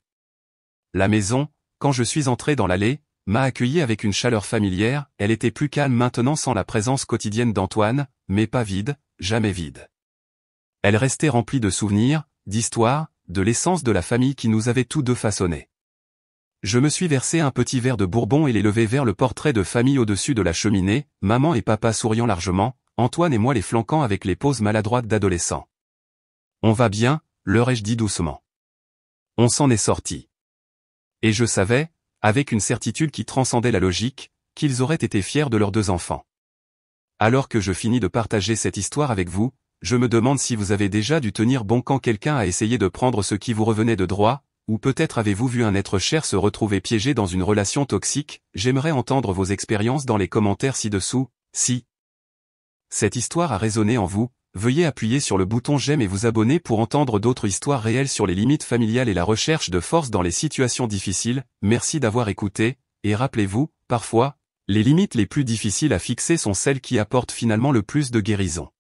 La maison, quand je suis entré dans l'allée, m'a accueilli avec une chaleur familière, elle était plus calme maintenant sans la présence quotidienne d'Antoine, mais pas vide, jamais vide. Elle restait remplie de souvenirs, d'histoires, de l'essence de la famille qui nous avait tous deux façonnés. Je me suis versé un petit verre de bourbon et l'ai levé vers le portrait de famille au-dessus de la cheminée, maman et papa souriant largement, Antoine et moi les flanquant avec les poses maladroites d'adolescents. On va bien, leur ai-je dit doucement. On s'en est sorti. Et je savais, avec une certitude qui transcendait la logique, qu'ils auraient été fiers de leurs 2 enfants. Alors que je finis de partager cette histoire avec vous, je me demande si vous avez déjà dû tenir bon quand quelqu'un a essayé de prendre ce qui vous revenait de droit, ou peut-être avez-vous vu un être cher se retrouver piégé dans une relation toxique. J'aimerais entendre vos expériences dans les commentaires ci-dessous. Si cette histoire a résonné en vous, veuillez appuyer sur le bouton j'aime et vous abonner pour entendre d'autres histoires réelles sur les limites familiales et la recherche de force dans les situations difficiles. Merci d'avoir écouté, et rappelez-vous, parfois, les limites les plus difficiles à fixer sont celles qui apportent finalement le plus de guérison.